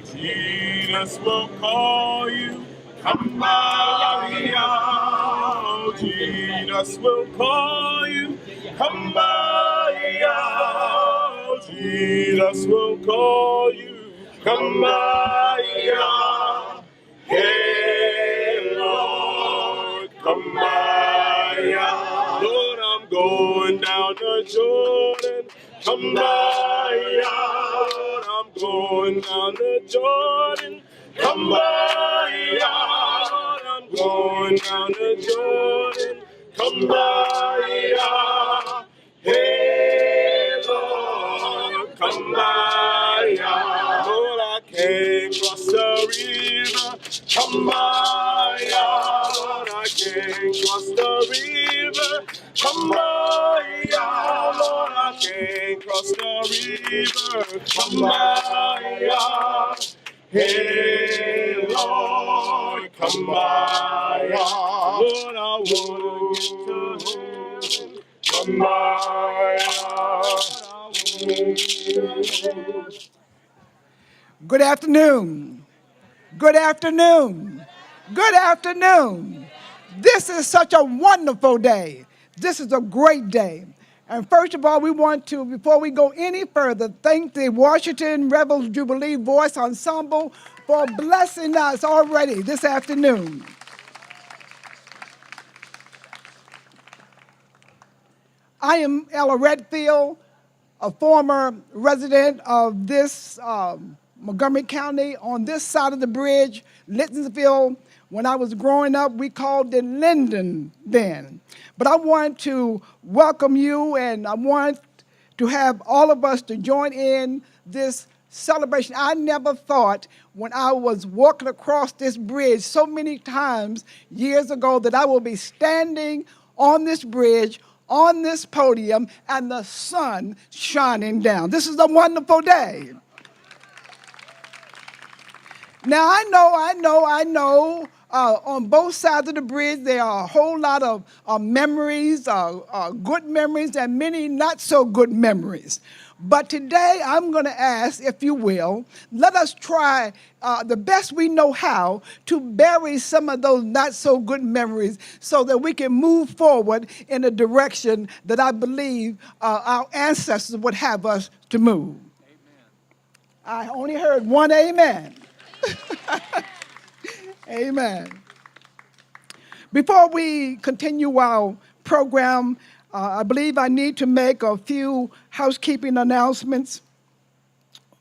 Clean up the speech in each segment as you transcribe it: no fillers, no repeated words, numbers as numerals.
Jesus will call you. Come by out. Jesus will call you. Come by out. Jesus will call you. Come by out. Hey, Lord, come by out. Lord, I'm going down the Jordan. Come by out. I'm going down the Jordan. Come by out. I'm going down the Jordan. Come by out. Hey, Lord, come by out. Lord, I can't cross the river. Come by out. Lord, I can't cross the river. Come by out. Lord, I can't cross the river. Come by out. Hey, Lord, come by out. Lord, I want to get to heaven. Come by out. Good afternoon. Good afternoon. Good afternoon. This is such a wonderful day. This is a great day. And first of all, we want to, before we go any further, thank the Washington Rebels Jubilee Voice Ensemble for blessing us already this afternoon. I am Ella Redfield, a former resident of this Montgomery County on this side of the bridge, Littonsville. When I was growing up, we called it Linden then. But I want to welcome you, and I want to have all of us to join in this celebration. I never thought when I was walking across this bridge so many times years ago that I will be standing on this bridge, on this podium, and the sun shining down. This is a wonderful day. Now, I know, on both sides of the bridge, there are a whole lot of memories, good memories, and many not so good memories. But today, I'm going to ask, if you will, let us try the best we know how to bury some of those not so good memories so that we can move forward in a direction that I believe our ancestors would have us to move. Amen. I only heard one amen. Amen. Before we continue our program, I believe I need to make a few housekeeping announcements.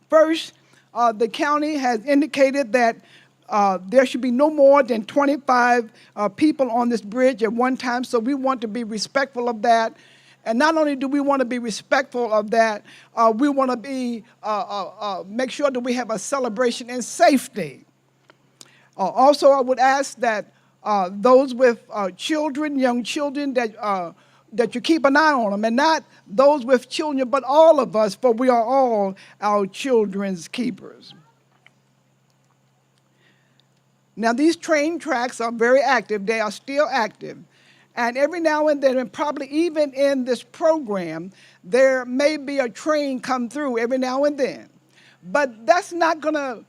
First, the county has indicated that there should be no more than 25 people on this bridge at one time, so we want to be respectful of that. And not only do we want to be respectful of that, we want to be make sure that we have a celebration in safety. Also, I would ask that those with children, young children, that you keep an eye on them, and not those with children, but all of us, for we are all our children's keepers. Now, these train tracks are very active. They are still active. And every now and then, and probably even in this program, there may be a train come through every now and then. But that's not going to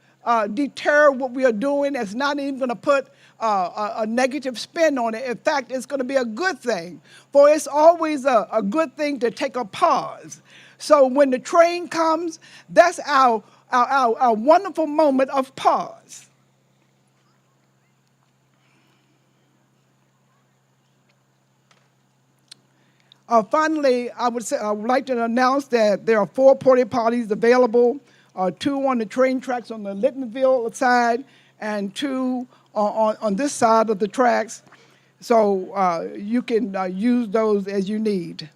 deter what we are doing. It's not even going to put a negative spin on it. In fact, it's going to be a good thing. For it's always a good thing to take a pause. So when the train comes, that's our wonderful moment of pause. Finally, I would like to announce that there are 4 Porta-Potties available, 2 on the train tracks on the Littonville side and 2 on this side of the tracks. So you can use those as you need.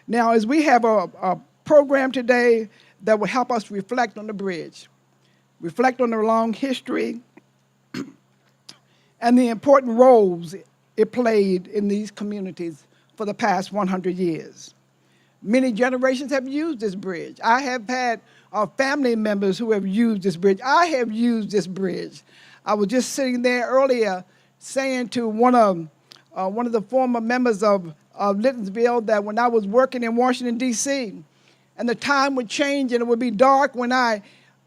Now, as we have a program today that will help us reflect on the bridge, reflect on the long history and the important roles it played in these communities for the past 100 years. Many generations have used this bridge. I have had family members who have used this bridge. I have used this bridge. I was just sitting there earlier saying to one of the former members of Littonsville that when I was working in Washington, D.C., and the time would change and it would be dark when I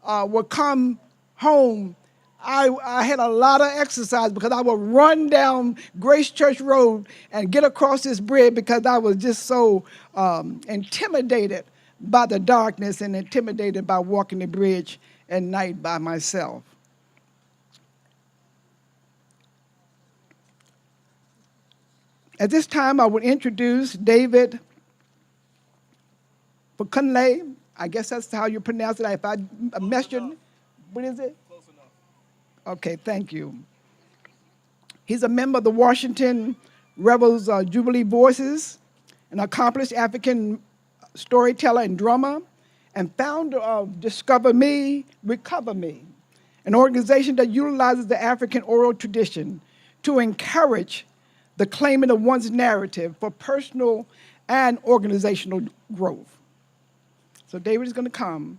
would come home, I had a lot of exercise because I would run down Grace Church Road and get across this bridge because I was just so intimidated by the darkness and intimidated by walking the bridge at night by myself. At this time, I would introduce David Fakunle. I guess that's how you pronounce it. If I messed your, what is it? Close enough. Okay, thank you. He's a member of the Washington Rebels Jubilee Voices, an accomplished African storyteller and drummer, and founder of Discover Me, Recover Me, an organization that utilizes the African oral tradition to encourage the claiming of one's narrative for personal and organizational growth. So David is going to come,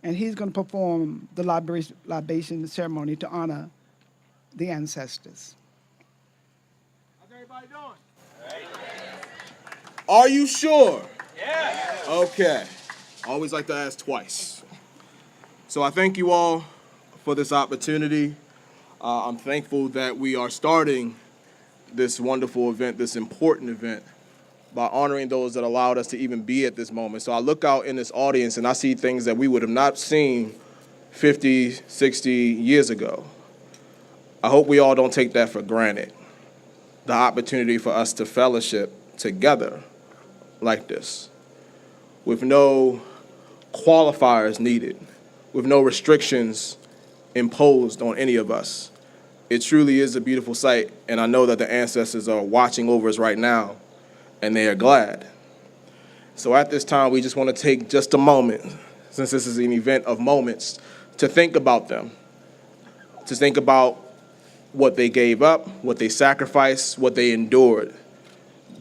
and he's going to perform the libation ceremony to honor the ancestors. How's everybody doing? Are you sure? Yes. Okay. I always like to ask twice. So I thank you all for this opportunity. I'm thankful that we are starting this wonderful event, this important event, by honoring those that allowed us to even be at this moment. So I look out in this audience and I see things that we would have not seen 50, 60 years ago. I hope we all don't take that for granted, the opportunity for us to fellowship together like this, with no qualifiers needed, with no restrictions imposed on any of us. It truly is a beautiful sight, and I know that the ancestors are watching over us right now, and they are glad. So at this time, we just want to take just a moment, since this is an event of moments, to think about them, to think about what they gave up, what they sacrificed, what they endured,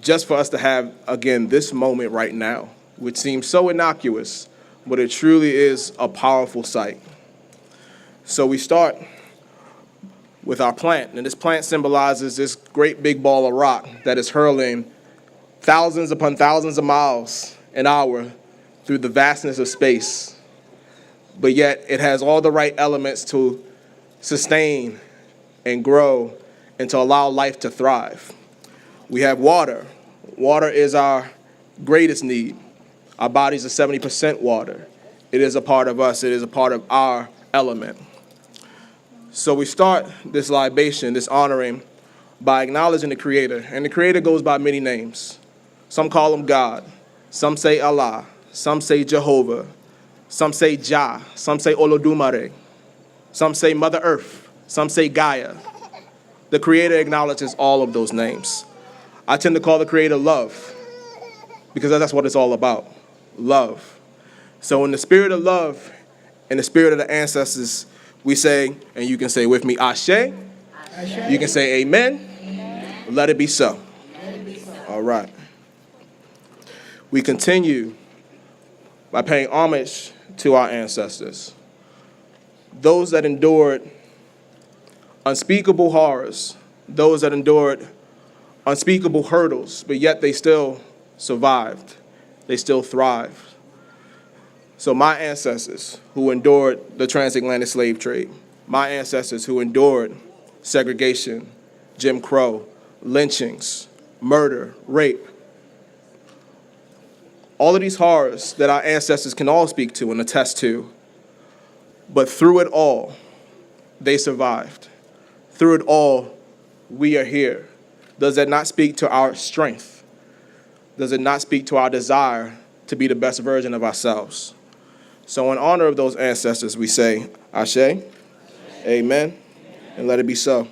just for us to have, again, this moment right now, which seems so innocuous, but it truly is a powerful sight. So we start with our plant, and this plant symbolizes this great big ball of rock that is hurling thousands upon thousands of miles an hour through the vastness of space, but yet it has all the right elements to sustain and grow and to allow life to thrive. We have water. Water is our greatest need. Our bodies are 70% water. It is a part of us. It is a part of our element. So we start this libation, this honoring, by acknowledging the Creator. And the Creator goes by many names. Some call him God. Some say Allah. Some say Jehovah. Some say Jah. Some say Olodumare. Some say Mother Earth. Some say Gaia. The Creator acknowledges all of those names. I tend to call the Creator love, because that's what it's all about, love. So in the spirit of love, in the spirit of the ancestors, we say, and you can say with me, Ashe. Ashe. You can say amen. Amen. Let it be so. All right. We continue by paying homage to our ancestors, those that endured unspeakable horrors, those that endured unspeakable hurdles, but yet they still survived. They still thrived. So my ancestors who endured the transatlantic slave trade, my ancestors who endured segregation, Jim Crow, lynchings, murder, rape, all of these horrors that our ancestors can all speak to and attest to, but through it all, they survived. Through it all, we are here. Does that not speak to our strength? Does it not speak to our desire to be the best version of ourselves? So in honor of those ancestors, we say, Ashe, amen, and let it be so.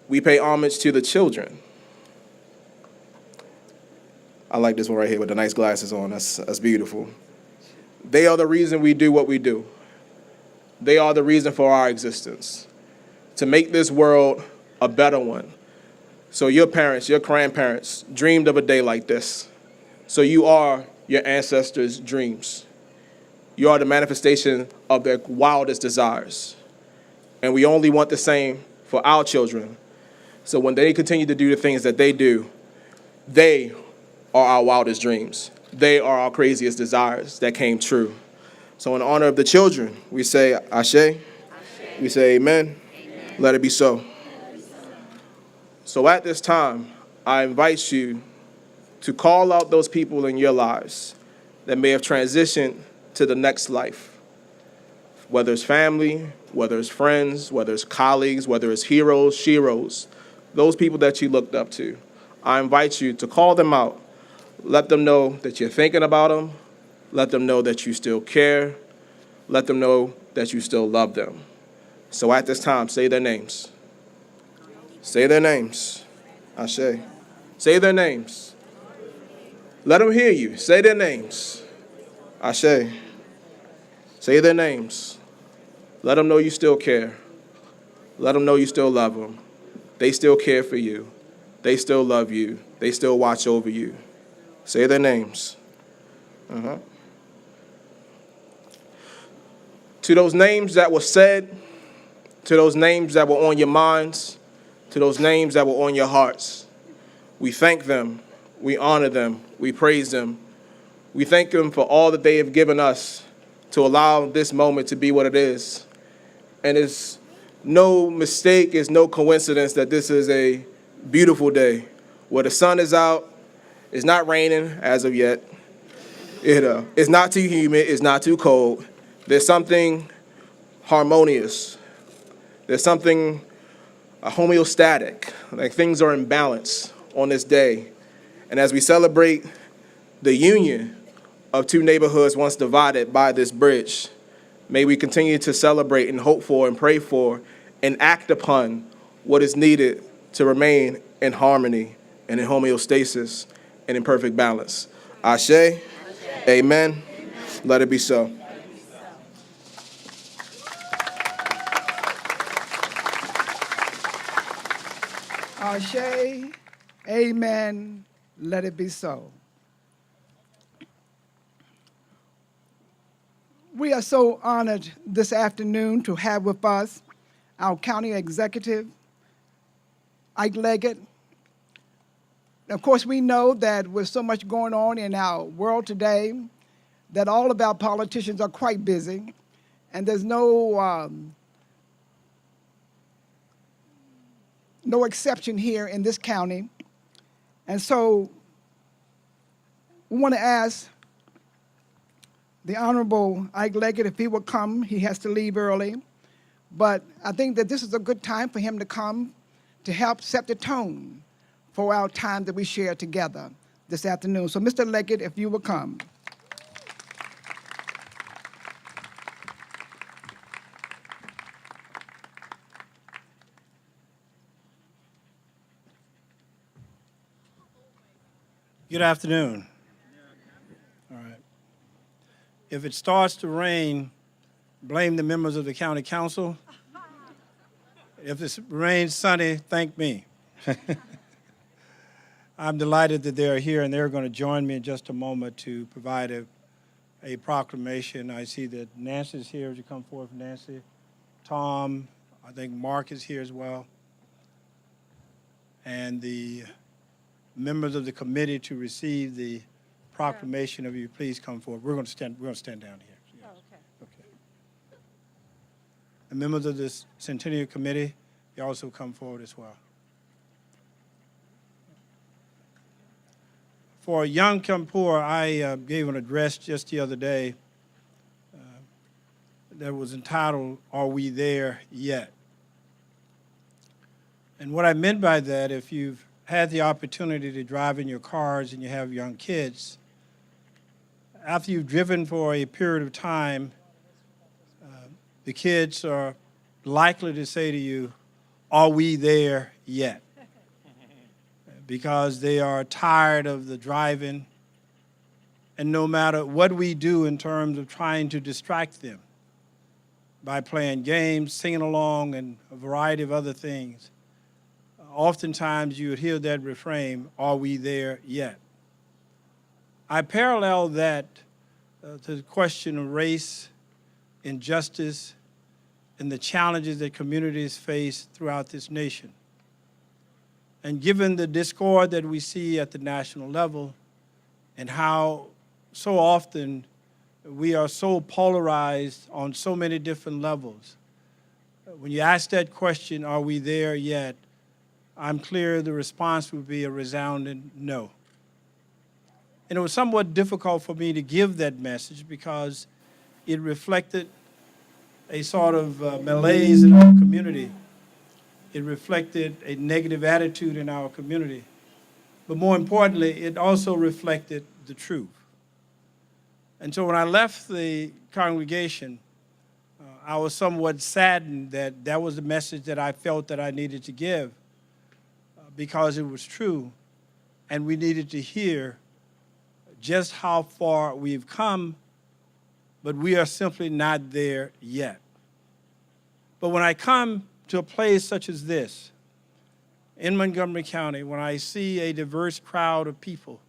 We pay homage to the children. I like this one right here with the nice glasses on. That's beautiful. They are the reason we do what we do. They are the reason for our existence, to make this world a better one. So your parents, your grandparents dreamed of a day like this. So you are your ancestors' dreams. You are the manifestation of their wildest desires. And we only want the same for our children. So when they continue to do the things that they do, they are our wildest dreams. They are our craziest desires that came true. So in honor of the children, we say Ashe. We say amen. Let it be so. So at this time, I invite you to call out those people in your lives that may have transitioned to the next life, whether it's family, whether it's friends, whether it's colleagues, whether it's heroes, sheroes, those people that you looked up to. I invite you to call them out. Let them know that you're thinking about them. Let them know that you still care. Let them know that you still love them. So at this time, say their names. Say their names. Ashe. Say their names. Let them hear you. Say their names. Ashe. Say their names. Let them know you still care. Let them know you still love them. They still care for you. They still love you. They still watch over you. Say their names. To those names that were said, to those names that were on your minds, to those names that were on your hearts, we thank them, we honor them, we praise them. We thank them for all that they have given us to allow this moment to be what it is. And it's no mistake, it's no coincidence that this is a beautiful day where the sun is out, it's not raining as of yet, it's not too humid, it's not too cold. There's something harmonious. There's something homeostatic, like things are in balance on this day. And as we celebrate the union of two neighborhoods once divided by this bridge, may we continue to celebrate and hope for and pray for and act upon what is needed to remain in harmony and in homeostasis and in perfect balance. Ashe. Amen. Let it be so. Ashe, amen, let it be so. We are so honored this afternoon to have with us our county executive, Ike Leggett. Of course, we know that with so much going on in our world today, that all of our politicians are quite busy, and there's no exception here in this county. And so we want to ask the Honorable Ike Leggett if he will come. He has to leave early. But I think that this is a good time for him to come to help set the tone for our time that we share together this afternoon. So Mr. Leggett, if you will come. Good afternoon. All right. If it starts to rain, blame the members of the county council. If it rains sunny, thank me. I'm delighted that they're here, and they're going to join me in just a moment to provide a proclamation. I see that Nancy's here. Would you come forward, Nancy? Tom, I think Mark is here as well. And the members of the committee to receive the proclamation, of you please come forward. We're going to stand down here. Yes. Oh, Okay. The members of the Centennial committee, you also come forward as well. For Young Kippur, I gave an address just the other day that was entitled, "Are We There Yet?" And what I meant by that, if you've had the opportunity to drive in your cars and you have young kids, after you've driven for a period of time, the kids are likely to say to you, "Are we there yet?" Because they are tired of the driving, and no matter what we do in terms of trying to distract them by playing games, singing along, and a variety of other things, oftentimes you would hear that refrain, "Are we there yet?" I parallel that to the question of race, injustice, and the challenges that communities face throughout this nation. And given the discord that we see at the national level and how so often we are so polarized on so many different levels. When you ask that question, are we there yet? I'm clear the response would be a resounding no. And it was somewhat difficult for me to give that message because it reflected a sort of malaise in our community. It reflected a negative attitude in our community. But more importantly, it also reflected the truth. And so when I left the congregation, I was somewhat saddened that that was the message that I felt that I needed to give because it was true, and we needed to hear just how far we've come, but we are simply not there yet. But when I come to a place such as this, in Montgomery County, when I see a diverse crowd of people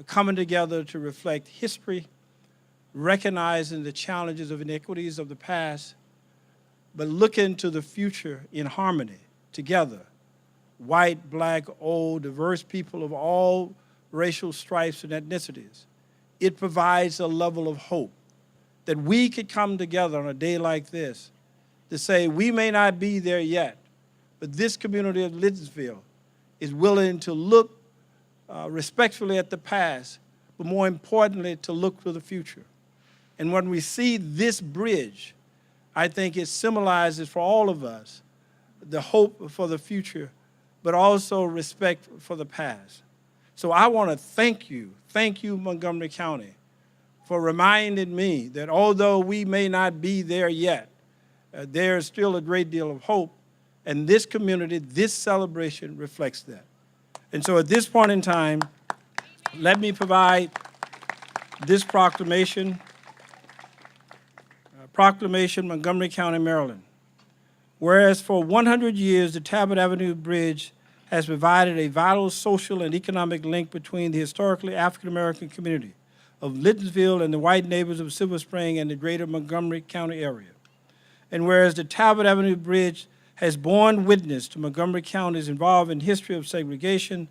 coming together to reflect history, recognizing the challenges of inequities of the past, but looking to the future in harmony, together, white, black, old, diverse people of all racial stripes and ethnicities, it provides a level of hope that we could come together on a day like this to say we may not be there yet, but this community of Liddesville is willing to look respectfully at the past, but more importantly, to look to the future. And when we see this bridge, I think it symbolizes for all of us the hope for the future, but also respect for the past. So I want to thank you, Montgomery County, for reminding me that although we may not be there yet, there is still a great deal of hope, and this community, this celebration reflects that. And so at this point in time, let me provide this proclamation. Proclamation, Montgomery County, Maryland. Whereas for 100 years, the Talbot Avenue Bridge has provided a vital social and economic link between the historically African-American community of Liddesville and the white neighbors of Silver Spring and the greater Montgomery County area. And whereas the Talbot Avenue Bridge has borne witness to Montgomery County's involving history of segregation,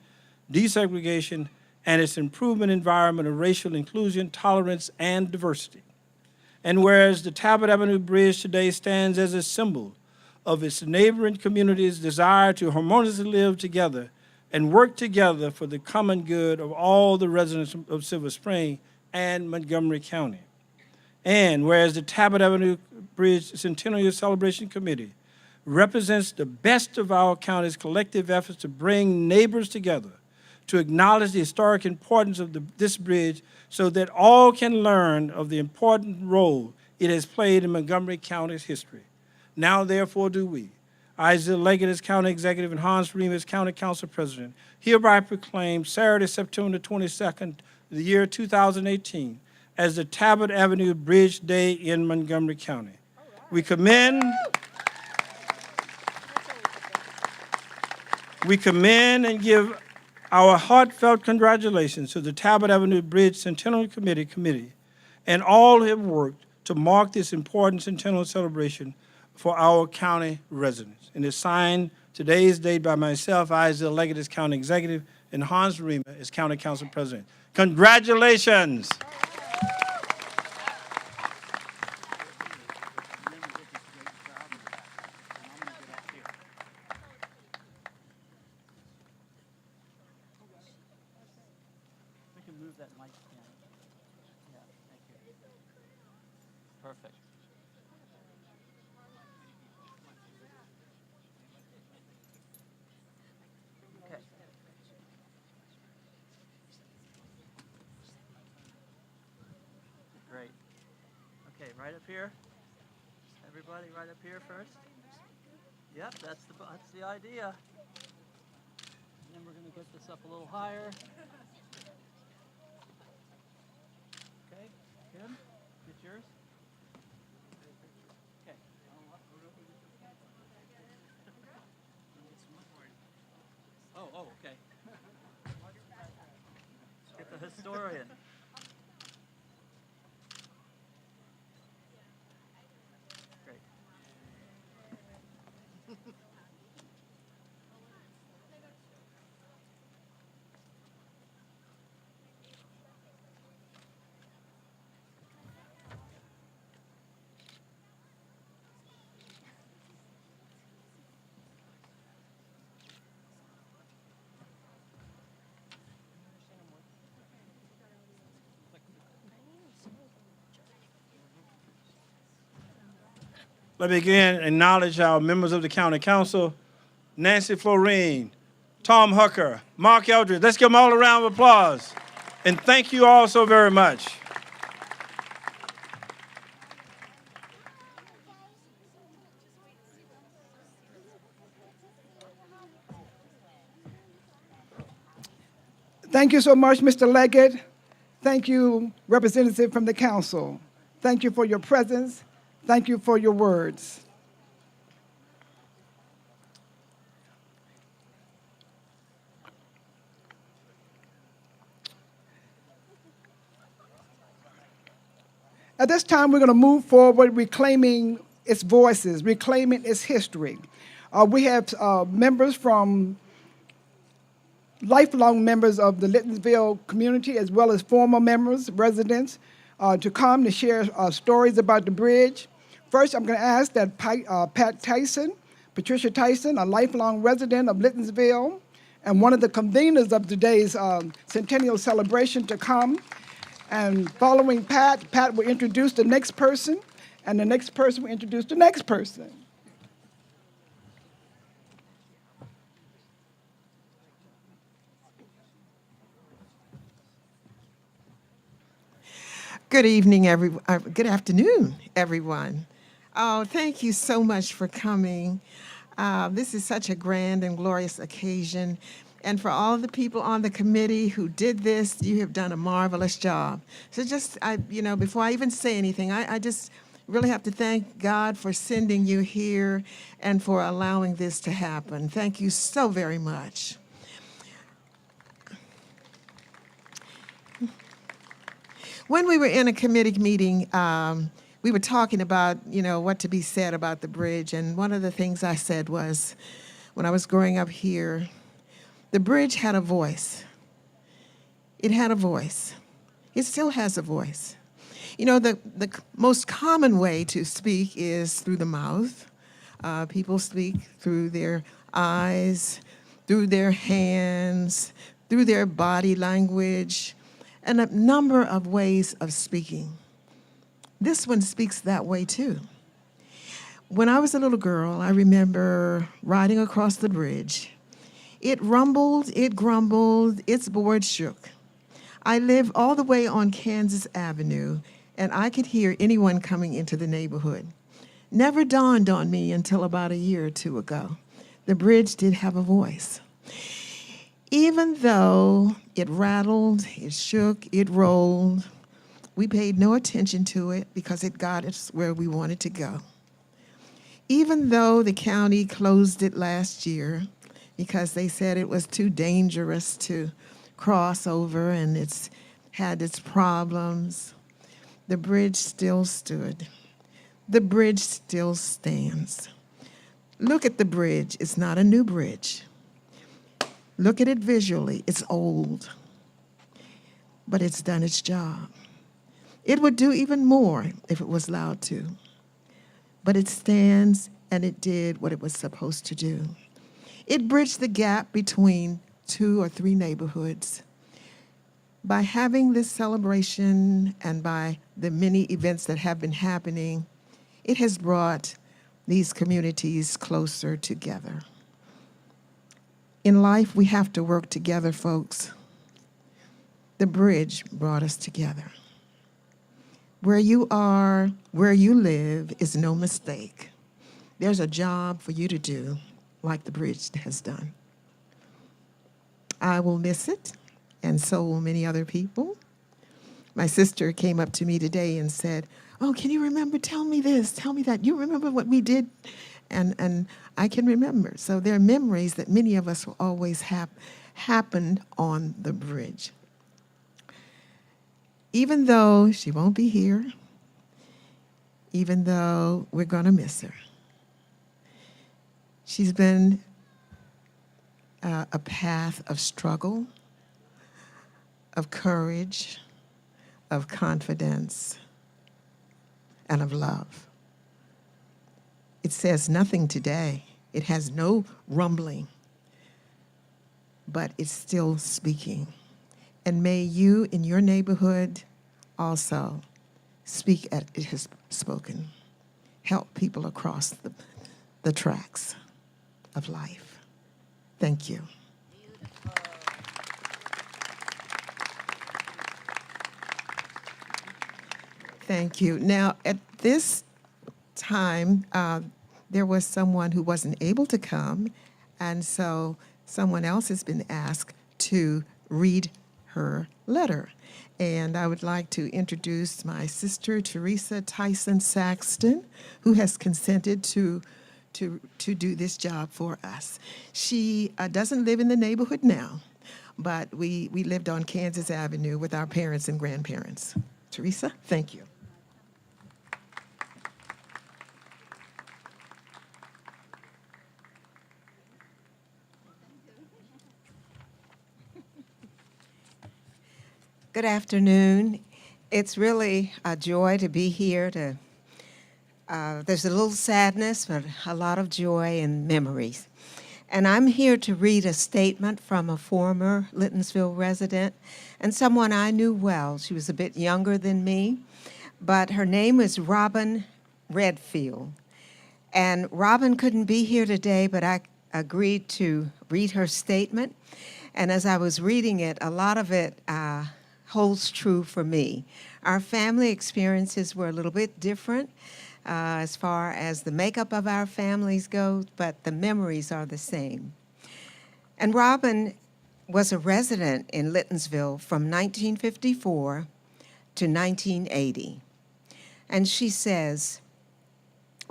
desegregation, and its improvement environment of racial inclusion, tolerance, and diversity. And whereas the Talbot Avenue Bridge today stands as a symbol of its neighboring communities' desire to harmoniously live together and work together for the common good of all the residents of Silver Spring and Montgomery County. And whereas the Talbot Avenue Bridge Centennial Celebration Committee represents the best of our county's collective efforts to bring neighbors together, to acknowledge the historic importance of this bridge so that all can learn of the important role it has played in Montgomery County's history. Now, therefore, do we. I, Leggett, as County Executive, and Hans Ream, as County Council President, hereby proclaim Saturday, September 22nd, the year 2018, as the Talbot Avenue Bridge Day in Montgomery County. We commend and give our heartfelt congratulations to the Talbot Avenue Bridge Centennial Committee and all who have worked to mark this important centennial celebration for our county residents. And it's signed today's date by myself, Eva Leggett as County Executive, and Hans Ream as County Council President. Congratulations. Move that mic down. Yeah, thank you. Perfect. Okay. Great. Okay, right up here. Everybody right up here first. Yep, that's the idea. And then we're going to get this up a little higher. Okay, Kim, it's yours. Okay. Oh, okay. Let's get the historian. Great. Let me again acknowledge our members of the County Council, Nancy Florine, Tom Hucker, Mark Eldridge. Let's give them all a round of applause. And thank you all so very much. Thank you so much, Mr. Leggett. Thank you, representative from the council. Thank you for your presence. Thank you for your words. At this time, we're going to move forward reclaiming its voices, reclaiming its history. We have members from lifelong members of the Littonsville community, as well as former members, residents, to come to share stories about the bridge. First, I'm going to ask that Patricia Tison, a lifelong resident of Littonsville, and one of the conveners of today's Centennial celebration, to come. And following Pat will introduce the next person, and the next person will introduce the next person. Good evening, good afternoon, everyone. Oh, thank you so much for coming. This is such a grand and glorious occasion. And for all the people on the committee who did this, you have done a marvelous job. So before I even say anything, I just really have to thank God for sending you here and for allowing this to happen. Thank you so very much. When we were in a committee meeting, we were talking about, what to be said about the bridge. And one of the things I said was, when I was growing up here, the bridge had a voice. It had a voice. It still has a voice. The most common way to speak is through the mouth. People speak through their eyes, through their hands, through their body language, and a number of ways of speaking. This one speaks that way too. When I was a little girl, I remember riding across the bridge. It rumbled, it grumbled, its board shook. I lived all the way on Kansas Avenue, and I could hear anyone coming into the neighborhood. Never dawned on me until about a year or two ago. The bridge did have a voice. Even though it rattled, it shook, it rolled, we paid no attention to it because it got us where we wanted to go. Even though the county closed it last year because they said it was too dangerous to cross over and it's had its problems, the bridge still stood. The bridge still stands. Look at the bridge. It's not a new bridge. Look at it visually. It's old, but it's done its job. It would do even more if it was allowed to, but it stands and it did what it was supposed to do. It bridged the gap between 2 or 3 neighborhoods. By having this celebration and by the many events that have been happening, it has brought these communities closer together. In life, we have to work together, folks. The bridge brought us together. Where you are, where you live is no mistake. There's a job for you to do, like the bridge has done. I will miss it, and so will many other people. My sister came up to me today and said, "Oh, can you remember? Tell me this, tell me that. You remember what we did?" And I can remember. So there are memories that many of us will always have happened on the bridge. Even though she won't be here, even though we're going to miss her, she's been a path of struggle, of courage, of confidence, and of love. It says nothing today. It has no rumbling, but it's still speaking. And may you in your neighborhood also speak as it has spoken. help people across the tracks of life. Thank you. Thank you. Now, at this time, there was someone who wasn't able to come, and so someone else has been asked to read her letter. And I would like to introduce my sister, Teresa Tison Saxton, who has consented to do this job for us. She doesn't live in the neighborhood now, but we lived on Kansas Avenue with our parents and grandparents. Teresa, thank you. Good afternoon. It's really a joy to be here. There's a little sadness, but a lot of joy and memories. And I'm here to read a statement from a former Littonsville resident and someone I knew well. She was a bit younger than me, but her name is Robyn Redfield. And Robyn couldn't be here today, but I agreed to read her statement. And as I was reading it, a lot of it holds true for me. Our family experiences were a little bit different as far as the makeup of our families go, but the memories are the same. And Robyn was a resident in Littonsville from 1954 to 1980. And she says,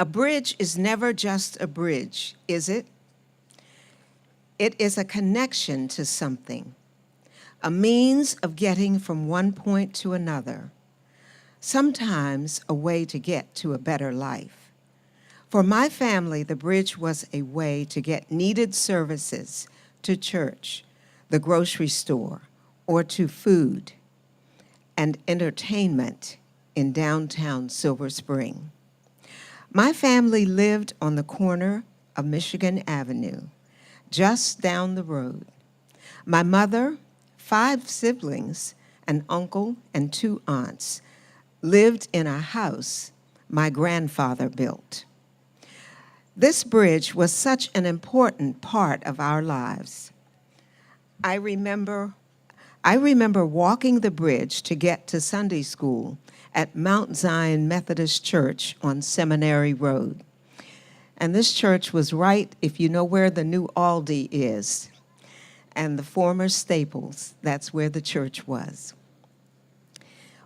"A bridge is never just a bridge, is it? It is a connection to something, a means of getting from one point to another, sometimes a way to get to a better life. For my family, the bridge was a way to get needed services to church, the grocery store, or to food and entertainment in downtown Silver Spring. My family lived on the corner of Michigan Avenue, just down the road. My mother, 5 siblings, an uncle, and 2 aunts lived in a house my grandfather built. This bridge was such an important part of our lives. I remember walking the bridge to get to Sunday school at Mount Zion Methodist Church on Seminary Road. And this church was right, if you know where the new Aldi is, and the former Staples, that's where the church was.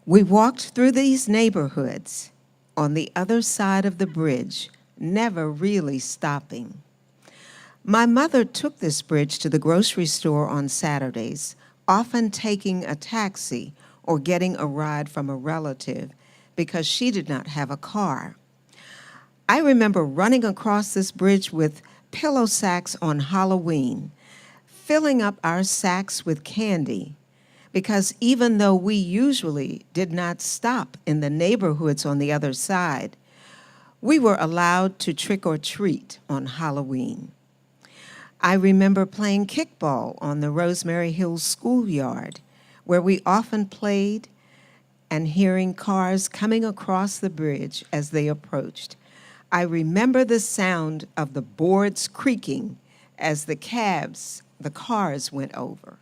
We walked through these neighborhoods on the other side of the bridge, never really stopping. My mother took this bridge to the grocery store on Saturdays, often taking a taxi or getting a ride from a relative because she did not have a car. I remember running across this bridge with pillow sacks on Halloween, filling up our sacks with candy, because even though we usually did not stop in the neighborhoods on the other side, we were allowed to trick or treat on Halloween. I remember playing kickball on the Rosemary Hills schoolyard, where we often played, and hearing cars coming across the bridge as they approached. I remember the sound of the boards creaking as the cars went over.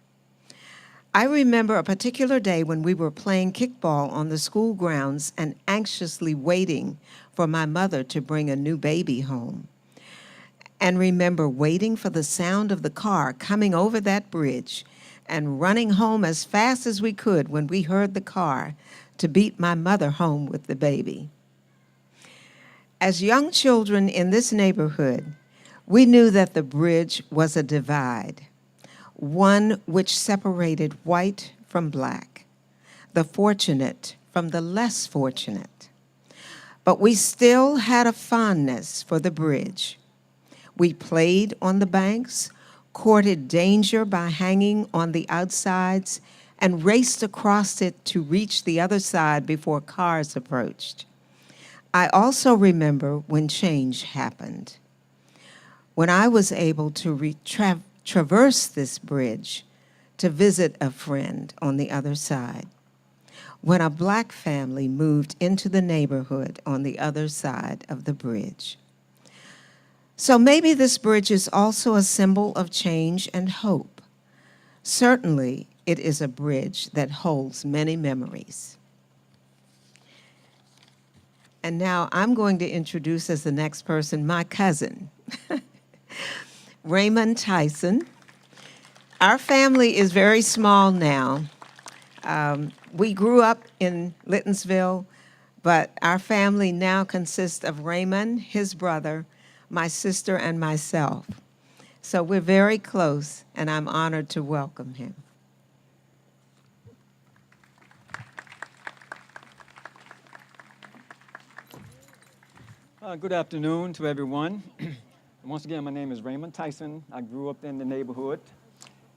I remember a particular day when we were playing kickball on the school grounds and anxiously waiting for my mother to bring a new baby home. And remember waiting for the sound of the car coming over that bridge and running home as fast as we could when we heard the car to beat my mother home with the baby. As young children in this neighborhood, we knew that the bridge was a divide, one which separated white from black, the fortunate from the less fortunate. But we still had a fondness for the bridge. We played on the banks, courted danger by hanging on the outsides, and raced across it to reach the other side before cars approached. I also remember when change happened, when I was able to traverse this bridge to visit a friend on the other side. when a black family moved into the neighborhood on the other side of the bridge. So maybe this bridge is also a symbol of change and hope. Certainly, it is a bridge that holds many memories. And now I'm going to introduce as the next person my cousin, Raymond Tison. Our family is very small now. We grew up in Littonsville, but our family now consists of Raymond, his brother, my sister, and myself. So we're very close, and I'm honored to welcome him. Good afternoon to everyone. Once again, my name is Raymond Tison. I grew up in the neighborhood.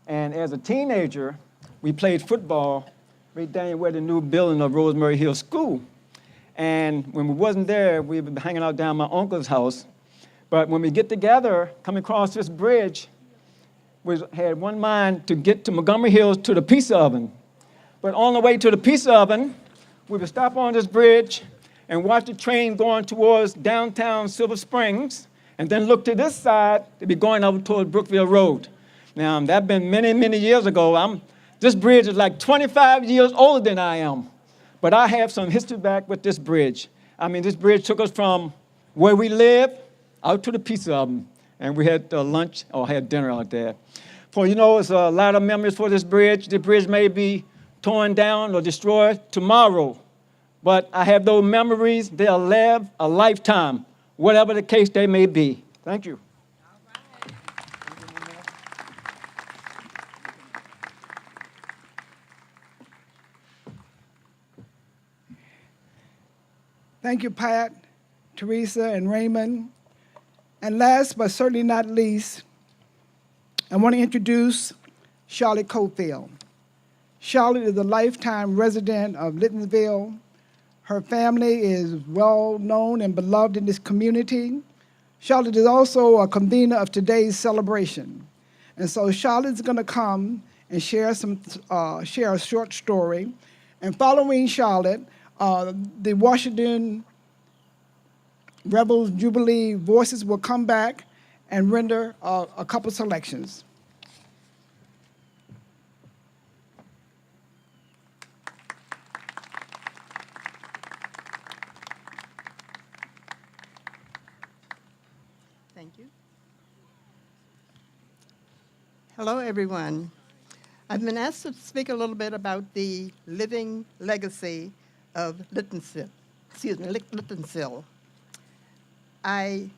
And as a teenager, we played football right down where the new building of Rosemary Hill School. And when we wasn't there, we would be hanging out down my uncle's house. But when we get together, coming across this bridge, we had one mind to get to Montgomery Hills to the pizza oven. But on the way to the pizza oven, we would stop on this bridge and watch the train going towards downtown Silver Springs, and then look to this side to be going over towards Brookville Road. Now, that's been many, many years ago. This bridge is like 25 years older than I am, but I have some history back with this bridge. I mean, this bridge took us from where we live out to the pizza oven, and we had lunch or had dinner out there. It's a lot of memories for this bridge. The bridge may be torn down or destroyed tomorrow, but I have those memories. They'll live a lifetime, whatever the case they may be. Thank you. Thank you, Pat, Teresa, and Raymond. And last but certainly not least, I want to introduce Charlotte Cofield. Charlotte is a lifetime resident of Littonsville. Her family is well known and beloved in this community. Charlotte is also a convener of today's celebration. And so Charlotte's going to come and share a short story. And following Charlotte, the Washington Rebels Jubilee Voices will come back and render a couple selections. Thank you. Hello, everyone. I've been asked to speak a little bit about the living legacy of Littonsville. I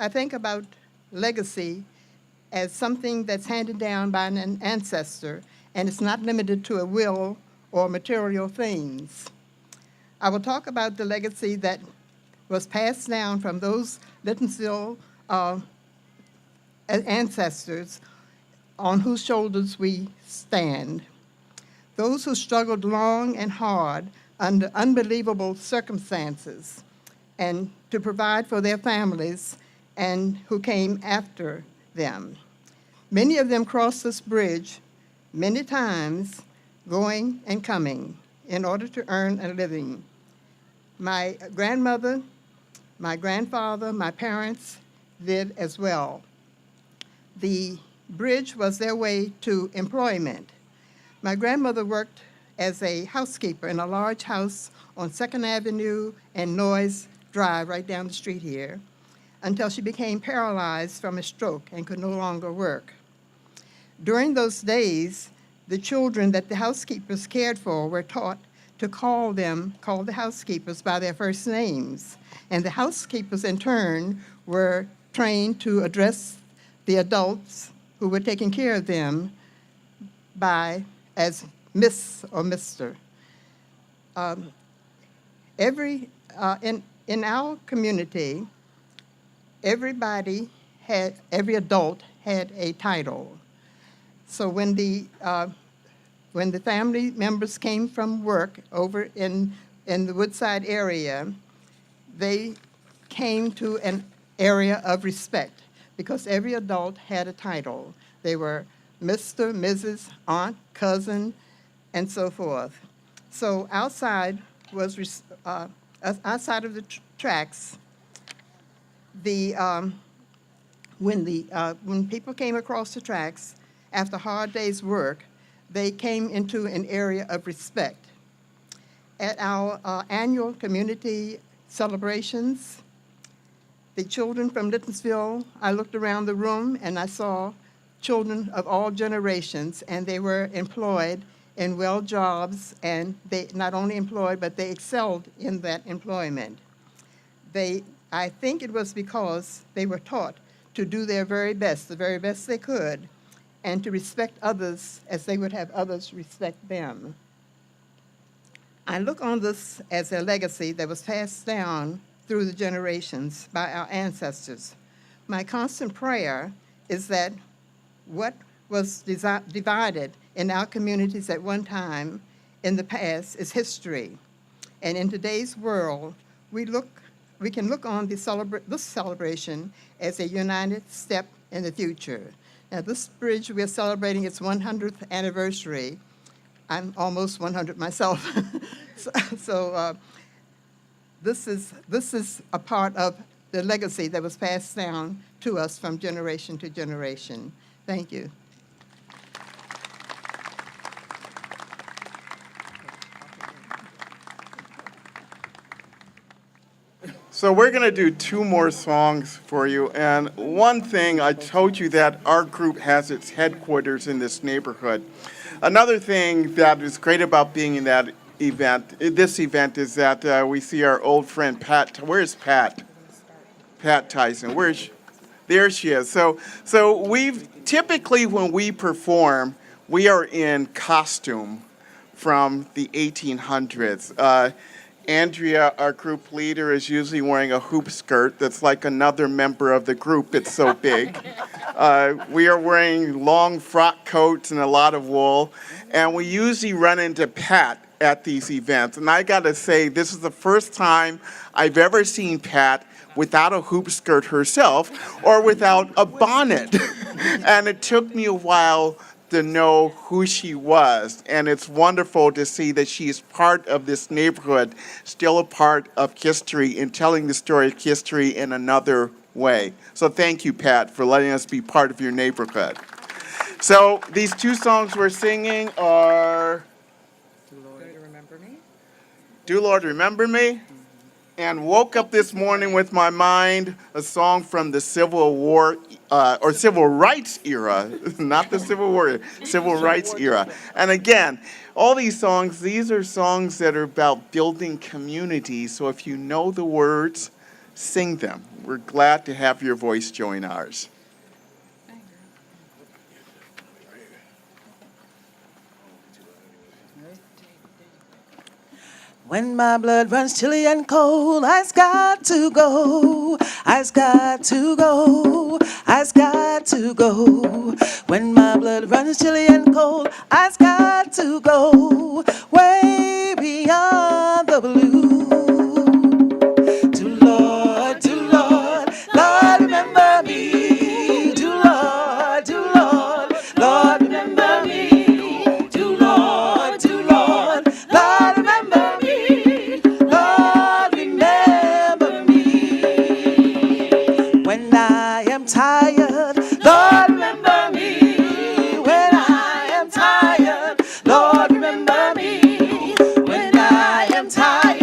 think about legacy as something that's handed down by an ancestor, and it's not limited to a will or material things. I will talk about the legacy that was passed down from those Littonsville ancestors on whose shoulders we stand. Those who struggled long and hard under unbelievable circumstances and to provide for their families and who came after them. Many of them crossed this bridge many times, going and coming, in order to earn a living. My grandmother, my grandfather, my parents did as well. The bridge was their way to employment. My grandmother worked as a housekeeper in a large house on 2nd Avenue and Noyes Drive, right down the street here, until she became paralyzed from a stroke and could no longer work. During those days, the children that the housekeepers cared for were taught to call the housekeepers by their first names. And the housekeepers, in turn, were trained to address the adults who were taking care of them as Miss or Mr. In our community, every adult had a title. So when the family members came from work over in the Woodside area, they came to an area of respect because every adult had a title. They were Mr., Mrs., aunt, cousin, and so forth. So outside outside of the tracks, when people came across the tracks after a hard day's work, they came into an area of respect. At our annual community celebrations, the children from Littonsville, I looked around the room and I saw children of all generations, and they were employed in well jobs, and they not only employed, but they excelled in that employment. I think it was because they were taught to do their very best, the very best they could, and to respect others as they would have others respect them. I look on this as a legacy that was passed down through the generations by our ancestors. My constant prayer is that what was divided in our communities at one time in the past is history. And in today's world, we can look on this celebration as a united step in the future. Now, this bridge, we're celebrating its 100th anniversary. I'm almost 100 myself. This is a part of the legacy that was passed down to us from generation to generation. Thank you. So we're going to do 2 more songs for you. And one thing, I told you that our group has its headquarters in this neighborhood. Another thing that is great about being in that this event, is that we see our old friend Pat. Where's Pat? Pat Tison. There she is. So we've typically, when we perform, we are in costume from the 1800s. Andrea, our group leader, is usually wearing a hoop skirt that's like another member of the group. It's so big. We are wearing long frock coats and a lot of wool. And we usually run into Pat at these events. And I got to say, this is the first time I've ever seen Pat without a hoop skirt herself or without a bonnet. And it took me a while to know who she was. And it's wonderful to see that she is part of this neighborhood, still a part of history and telling the story of history in another way. So thank you, Pat, for letting us be part of your neighborhood. So these 2 songs we're singing are Do Lord Remember Me, and Woke Up This Morning with My Mind, a song from the Civil War or Civil Rights era, not the Civil War, Civil Rights era. And again, all these songs, these are songs that are about building communities. So if you know the words, sing them. We're glad to have your voice join ours. When my blood runs chilly and cold, I's got to go. I's got to go. I's got to go. When my blood runs chilly and cold, I's got to go way beyond the blue. To Lord, Lord, remember me. To Lord, Lord, remember me. To Lord, Lord, remember me. Lord, remember me. When I am tired, Lord, remember me. When I am tired, Lord, remember me. When I am tired,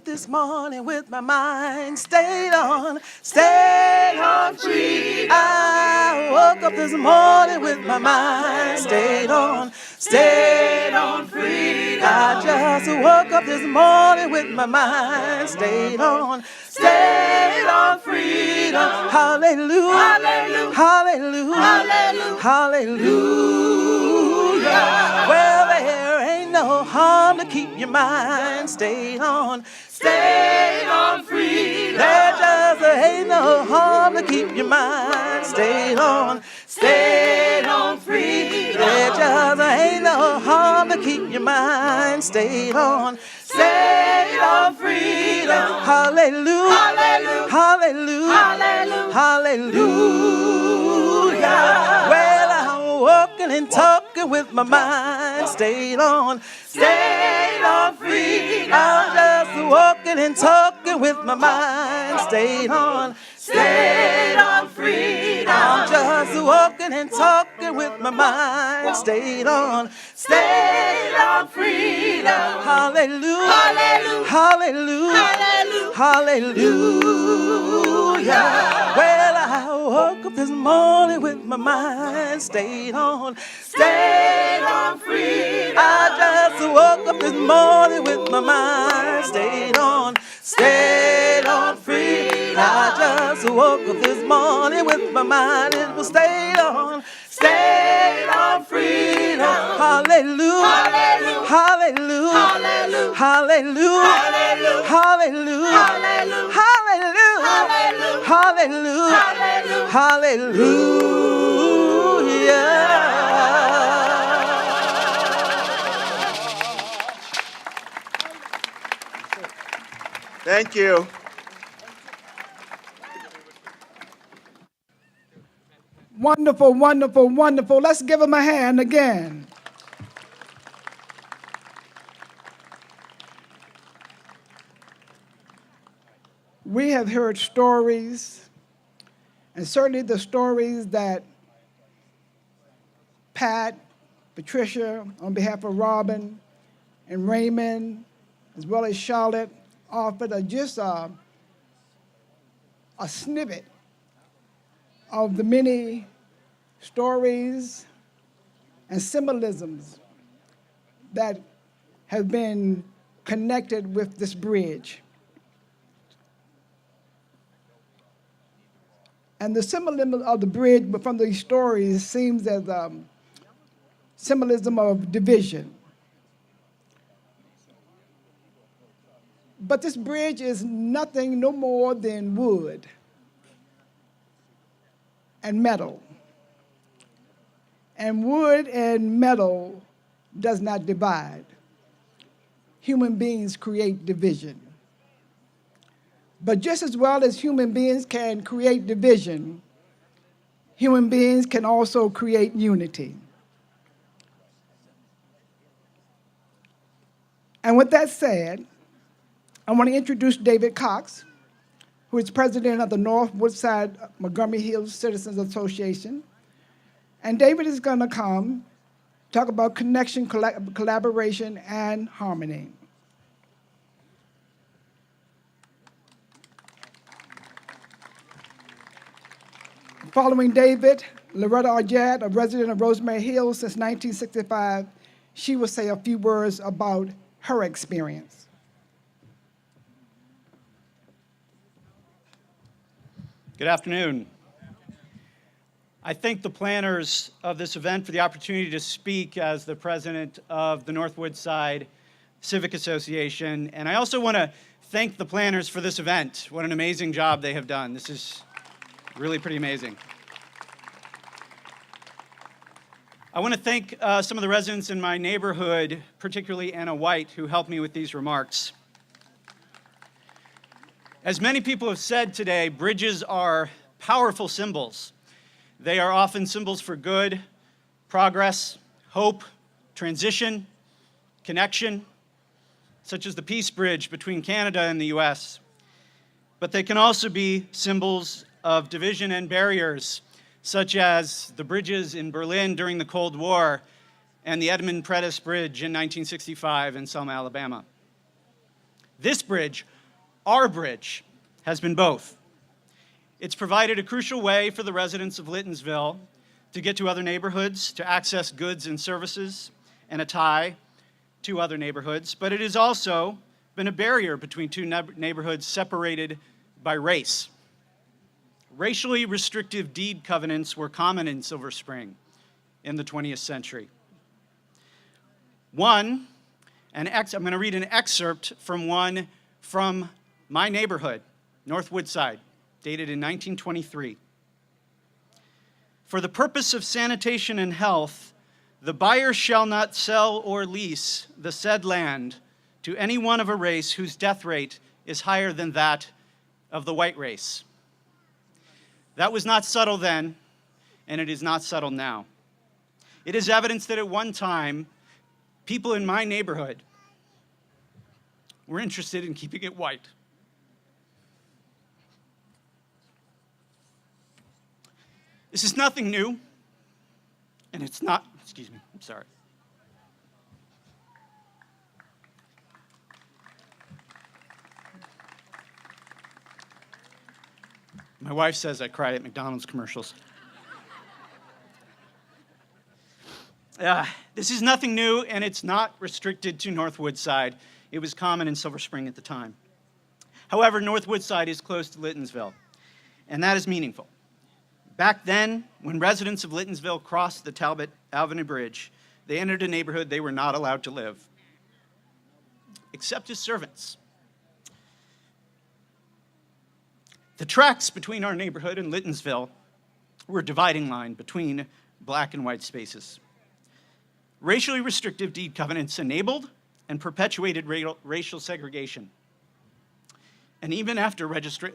up this morning with my mind stayed on freedom. I woke up this morning with my mind stayed on freedom. I just woke up this morning with my mind stayed on freedom. Hallelujah. Hallelujah. Hallelujah. Well, there ain't no harm to keep your mind stayed on freedom. There just ain't no harm to keep your mind stayed on freedom. There just ain't no harm to keep your mind stayed on freedom. Hallelujah. Hallelujah. Hallelujah. Well, I'm walking and talking with my mind stayed on freedom. I'm just walking and talking with my mind stayed on freedom. I'm just walking and talking with my mind stayed on freedom. Hallelujah. Hallelujah. Hallelujah. Well, I woke up this morning with my mind stayed on freedom. I just woke up this morning with my mind stayed on freedom. I just woke up this morning with my mind, it was stayed on freedom. Hallelujah. Hallelujah. Hallelujah. Hallelujah. Hallelujah. Hallelujah. Hallelujah. Thank you. Wonderful, wonderful, wonderful. Let's give them a hand again. We have heard stories, and certainly the stories that Pat, Patricia, on behalf of Robyn, and Raymond, as well as Charlotte, offered just a snippet of the many stories and symbolisms that have been connected with this bridge. And the symbolism of the bridge from these stories seems as symbolism of division. But this bridge is nothing no more than wood and metal. And wood and metal does not divide. Human beings create division. But just as well as human beings can create division, human beings can also create unity. And with that said, I want to introduce David Cox, who is president of the North Woodside Montgomery Hills Citizens Association. And David is going to come talk about connection, collaboration, and harmony. Following David, Loretta Arjad, a resident of Rosemary Hills since 1965, she will say a few words about her experience. Good afternoon. I thank the planners of this event for the opportunity to speak as the president of the North Woodside Civic Association. And I also want to thank the planners for this event. What an amazing job they have done. This is really pretty amazing. I want to thank some of the residents in my neighborhood, particularly Anna White, who helped me with these remarks. As many people have said today, bridges are powerful symbols. They are often symbols for good, progress, hope, transition, connection, such as the Peace Bridge between Canada and the US. But they can also be symbols of division and barriers, such as the bridges in Berlin during the Cold War and the Edmund Pettus Bridge in 1965 in Selma, Alabama. This bridge Our bridge has been both. It's provided a crucial way for the residents of Littonsville to get to other neighborhoods, to access goods and services, and a tie to other neighborhoods, but it has also been a barrier between two neighborhoods separated by race. Racially restrictive deed covenants were common in Silver Spring in the 20th century. I'm going to read an excerpt from one from my neighborhood, North Woodside, dated in 1923. For the purpose of sanitation and health, the buyer shall not sell or lease the said land to any one of a race whose death rate is higher than that of the white race. That was not subtle then, and it is not subtle now. It is evidence that at one time, people in my neighborhood were interested in keeping it white. This is nothing new, and it's not, excuse me, I'm sorry. My wife says I cry at McDonald's commercials. This is nothing new, and it's not restricted to North Woodside. It was common in Silver Spring at the time. However, North Woodside is close to Littonsville, and that is meaningful. Back then, when residents of Littonsville crossed the Talbot Avenue Bridge, they entered a neighborhood they were not allowed to live, except as servants. The tracks between our neighborhood and Littonsville were a dividing line between black and white spaces. Racially restrictive deed covenants enabled and perpetuated racial segregation. And even after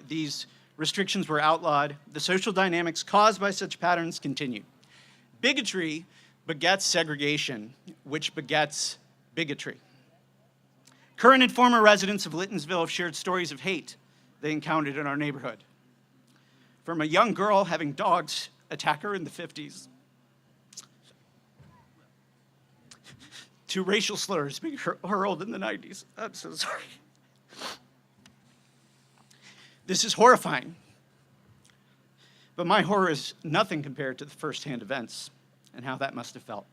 these restrictions were outlawed, the social dynamics caused by such patterns continued. Bigotry begets segregation, which begets bigotry. Current and former residents of Littonsville have shared stories of hate they encountered in our neighborhood. From a young girl having dogs attack her in the 50s, to racial slurs being hurled in the 90s. I'm so sorry. This is horrifying, but my horror is nothing compared to the firsthand events and how that must have felt.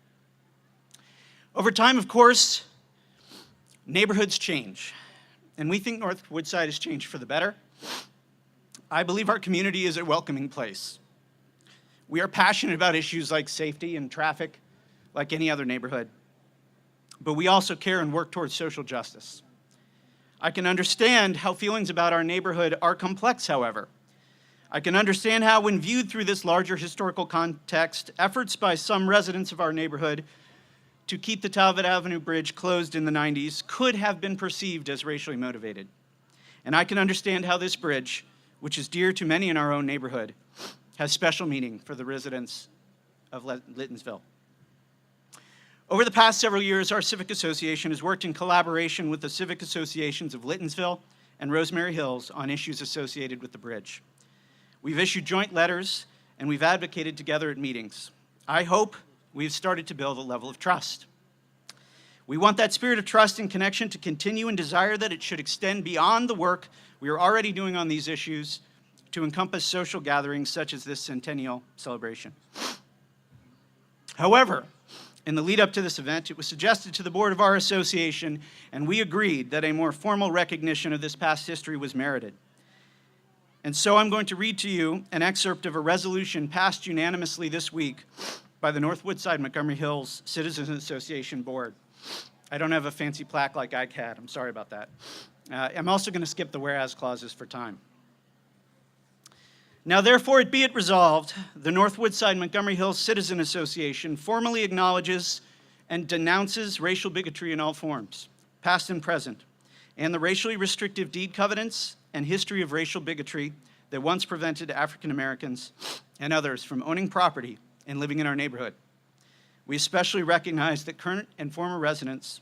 Over time, of course, neighborhoods change, and we think North Woodside has changed for the better. I believe our community is a welcoming place. We are passionate about issues like safety and traffic, like any other neighborhood, but we also care and work towards social justice. I can understand how feelings about our neighborhood are complex, however. I can understand how, when viewed through this larger historical context, efforts by some residents of our neighborhood to keep the Talbot Avenue Bridge closed in the 90s could have been perceived as racially motivated. And I can understand how this bridge, which is dear to many in our own neighborhood, has special meaning for the residents of Littonsville. Over the past several years, our Civic Association has worked in collaboration with the Civic Associations of Littonsville and Rosemary Hills on issues associated with the bridge. We've issued joint letters, and we've advocated together at meetings. I hope we've started to build a level of trust. We want that spirit of trust and connection to continue and desire that it should extend beyond the work we are already doing on these issues to encompass social gatherings such as this Centennial celebration. However, in the lead up to this event, it was suggested to the board of our association, and we agreed that a more formal recognition of this past history was merited. And so I'm going to read to you an excerpt of a resolution passed unanimously this week by the North Woodside Montgomery Hills Citizens Association Board. I don't have a fancy plaque like I had. I'm sorry about that. I'm also going to skip the whereas clauses for time. Now, therefore, it be it resolved, the North Woodside Montgomery Hills Citizen Association formally acknowledges and denounces racial bigotry in all forms, past and present, and the racially restrictive deed covenants and history of racial bigotry that once prevented African Americans and others from owning property and living in our neighborhood. We especially recognize that current and former residents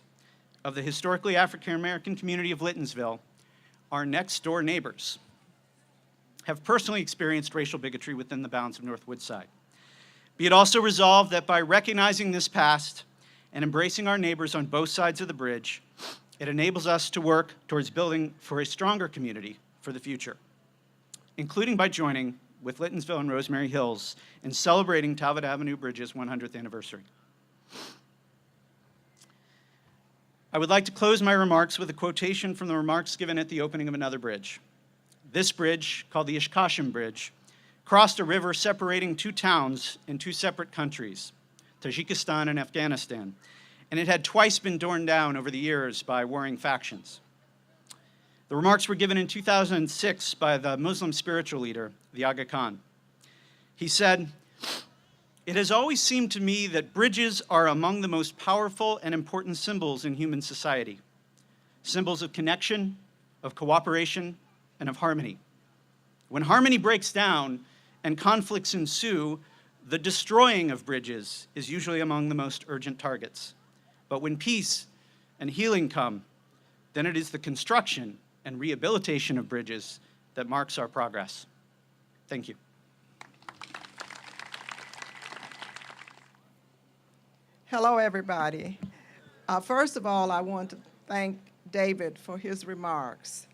of the historically African American community of Littonsville, our next door neighbors, have personally experienced racial bigotry within the bounds of North Woodside. Be it also resolved that by recognizing this past and embracing our neighbors on both sides of the bridge, It enables us to work towards building for a stronger community for the future, including by joining with Littonsville and Rosemary Hills in celebrating Talbot Avenue Bridge's 100th anniversary. I would like to close my remarks with a quotation from the remarks given at the opening of another bridge. This bridge, called the Ishkashim Bridge, crossed a river separating two towns in two separate countries, Tajikistan and Afghanistan, and it had twice been torn down over the years by warring factions. The remarks were given in 2006 by the Muslim spiritual leader, the Aga Khan. He said, "It has always seemed to me that bridges are among the most powerful and important symbols in human society, symbols of connection, of cooperation, and of harmony. When harmony breaks down and conflicts ensue, the destroying of bridges is usually among the most urgent targets. But when peace and healing come, then it is the construction and rehabilitation of bridges that marks our progress." Thank you. Hello, everybody. First of all, I want to thank David for his remarks.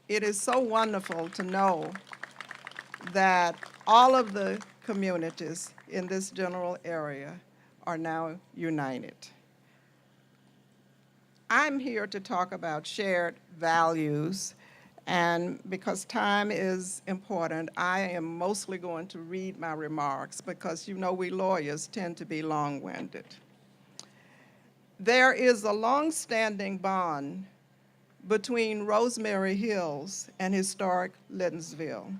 It is so wonderful to know that all of the communities in this general area are now united. I'm here to talk about shared values, and because time is important, I am mostly going to read my remarks because you know we lawyers tend to be long-winded. There is a long-standing bond between Rosemary Hills and historic Littonsville.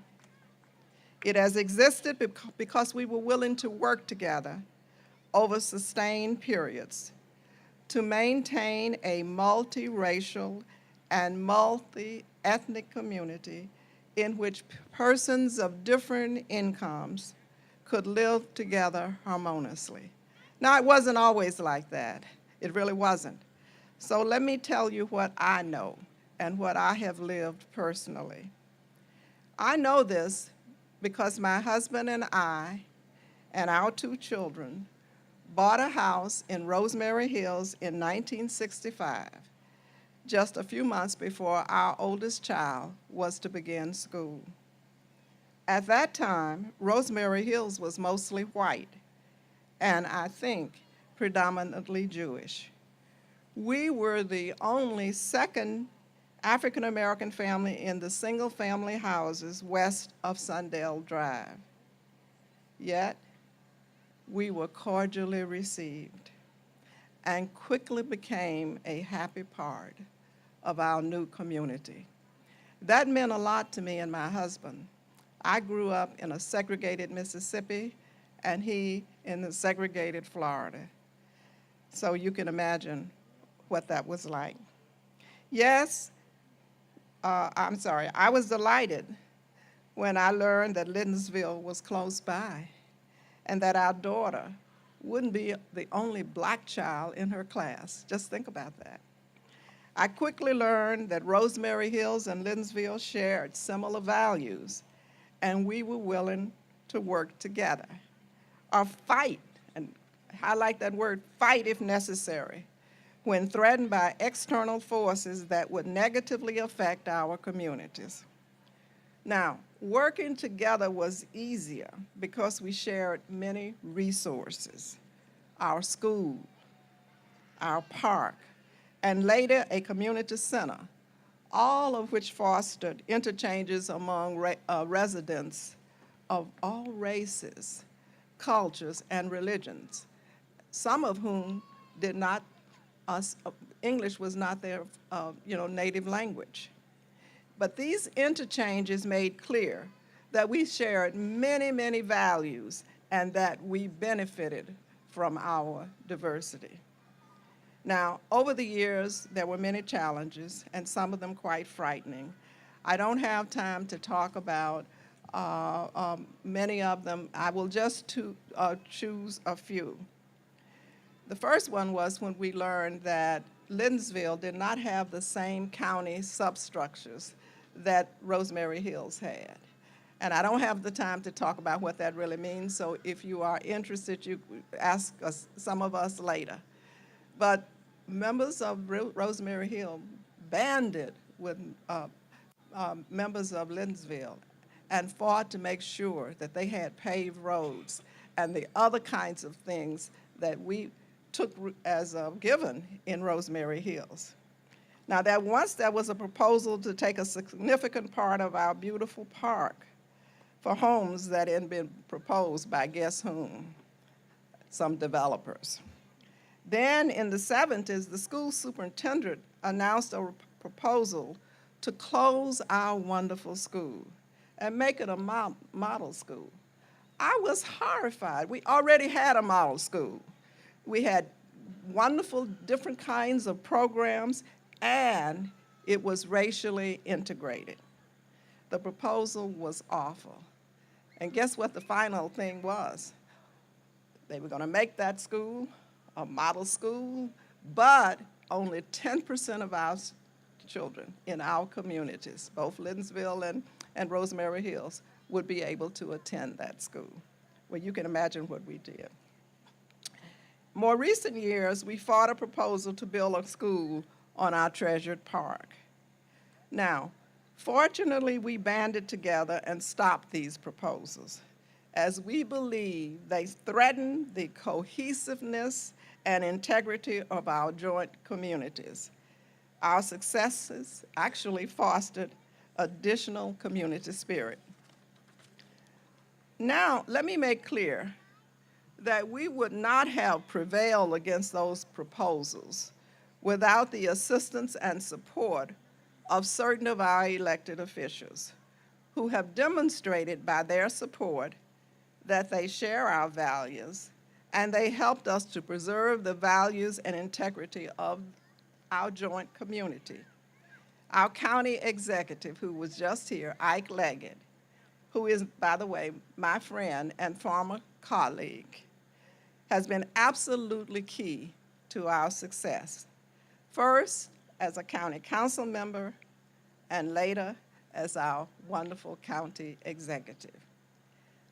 It has existed because we were willing to work together over sustained periods to maintain a multiracial and multi-ethnic community in which persons of different incomes could live together harmoniously. Now, it wasn't always like that. It really wasn't. So let me tell you what I know and what I have lived personally. I know this because my husband and I and our two children bought a house in Rosemary Hills in 1965, just a few months before our oldest child was to begin school. At that time, Rosemary Hills was mostly white, and I think predominantly Jewish. We were the only second African-American family in the single-family houses west of Sundale Drive. Yet, we were cordially received and quickly became a happy part of our new community. That meant a lot to me and my husband. I grew up in a segregated Mississippi and he in the segregated Florida. So you can imagine what that was like. Yes, I was delighted when I learned that Littonsville was close by and that our daughter wouldn't be the only black child in her class. Just think about that. I quickly learned that Rosemary Hills and Littonsville shared similar values, and we were willing to work together or fight, and I like that word, fight if necessary, when threatened by external forces that would negatively affect our communities. Now, working together was easier because we shared many resources, our school, our park, and later a community center, all of which fostered interchanges among residents of all races, cultures, and religions, some of whom did not, English was not their native language. But these interchanges made clear that we shared many, many values and that we benefited from our diversity. Now, over the years, there were many challenges, and some of them quite frightening. I don't have time to talk about many of them. I will just choose a few. The first one was when we learned that Littonsville did not have the same county substructures that Rosemary Hills had. And I don't have the time to talk about what that really means, so if you are interested, you ask some of us later. But members of Rosemary Hill banded with members of Linsville and fought to make sure that they had paved roads and the other kinds of things that we took as a given in Rosemary Hills. Now, once there was a proposal to take a significant part of our beautiful park for homes that had been proposed by guess whom? Some developers. Then in the 70s, the school superintendent announced a proposal to close our wonderful school and make it a model school. I was horrified. We already had a model school. We had wonderful different kinds of programs, and it was racially integrated. The proposal was awful. And guess what the final thing was? They were going to make that school a model school, but only 10% of our children in our communities, both Linsville and Rosemary Hills, would be able to attend that school. Well, you can imagine what we did. More recent years, we fought a proposal to build a school on our treasured park. Now, fortunately, we banded together and stopped these proposals, as we believe they threaten the cohesiveness and integrity of our joint communities. Our successes actually fostered additional community spirit. Now, let me make clear that we would not have prevailed against those proposals without the assistance and support of certain of our elected officials who have demonstrated by their support that they share our values and they helped us to preserve the values and integrity of our joint community. Our county executive, who was just here, Ike Leggett, who is, by the way, my friend and former colleague, has been absolutely key to our success. First, as a county council member, and later as our wonderful county executive.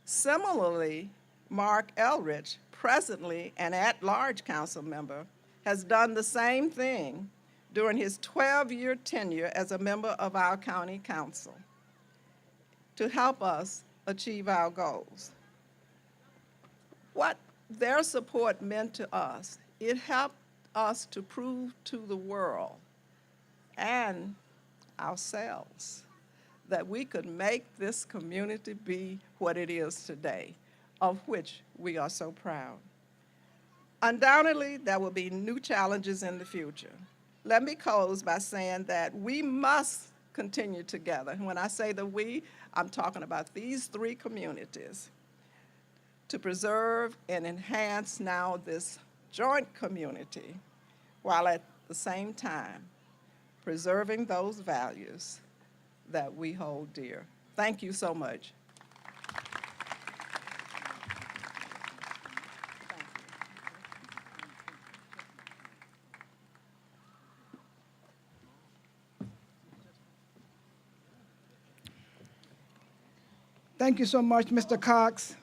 Similarly, Mark Elrich, presently an at-large council member, has done the same thing during his 12-year tenure as a member of our county council to help us achieve our goals. What their support meant to us, it helped us to prove to the world and ourselves that we could make this community be what it is today, of which we are so proud. Undoubtedly, there will be new challenges in the future. Let me close by saying that we must continue together. When I say the we, I'm talking about these three communities to preserve and enhance now this joint community, while at the same time preserving those values that we hold dear. Thank you so much. Thank you so much, Mr. Cox,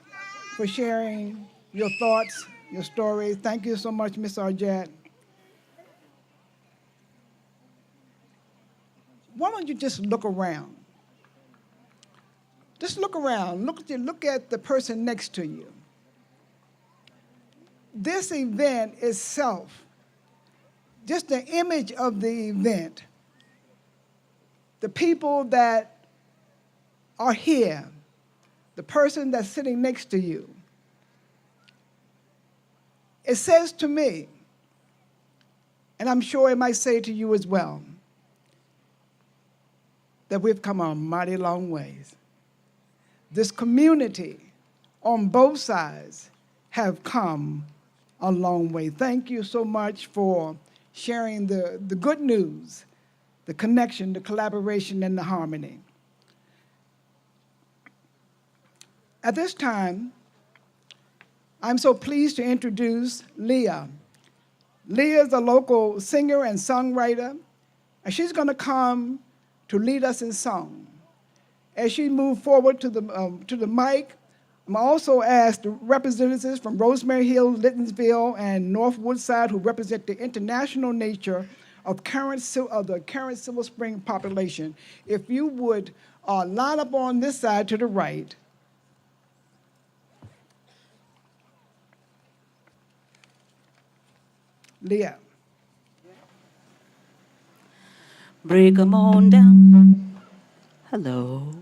for sharing your thoughts, your stories. Thank you so much, Ms. Arjett. Why don't you just look around? Just look around. Look at the person next to you. This event itself, just the image of the event, the people that are here, the person that's sitting next to you, it says to me, and I'm sure it might say to you as well, that we've come a mighty long ways. This community on both sides have come a long way. Thank you so much for sharing the good news, the connection, the collaboration, and the harmony. At this time, I'm so pleased to introduce Leah. Leah is a local singer and songwriter, and she's going to come to lead us in song. As she moves forward to the mic, I'm also asked the representatives from Rosemary Hill, Littonsville, and North Woodside who represent the international nature of the current Silver Spring population. If you would line up on this side to the right. Leah. Break 'em on down. Hello.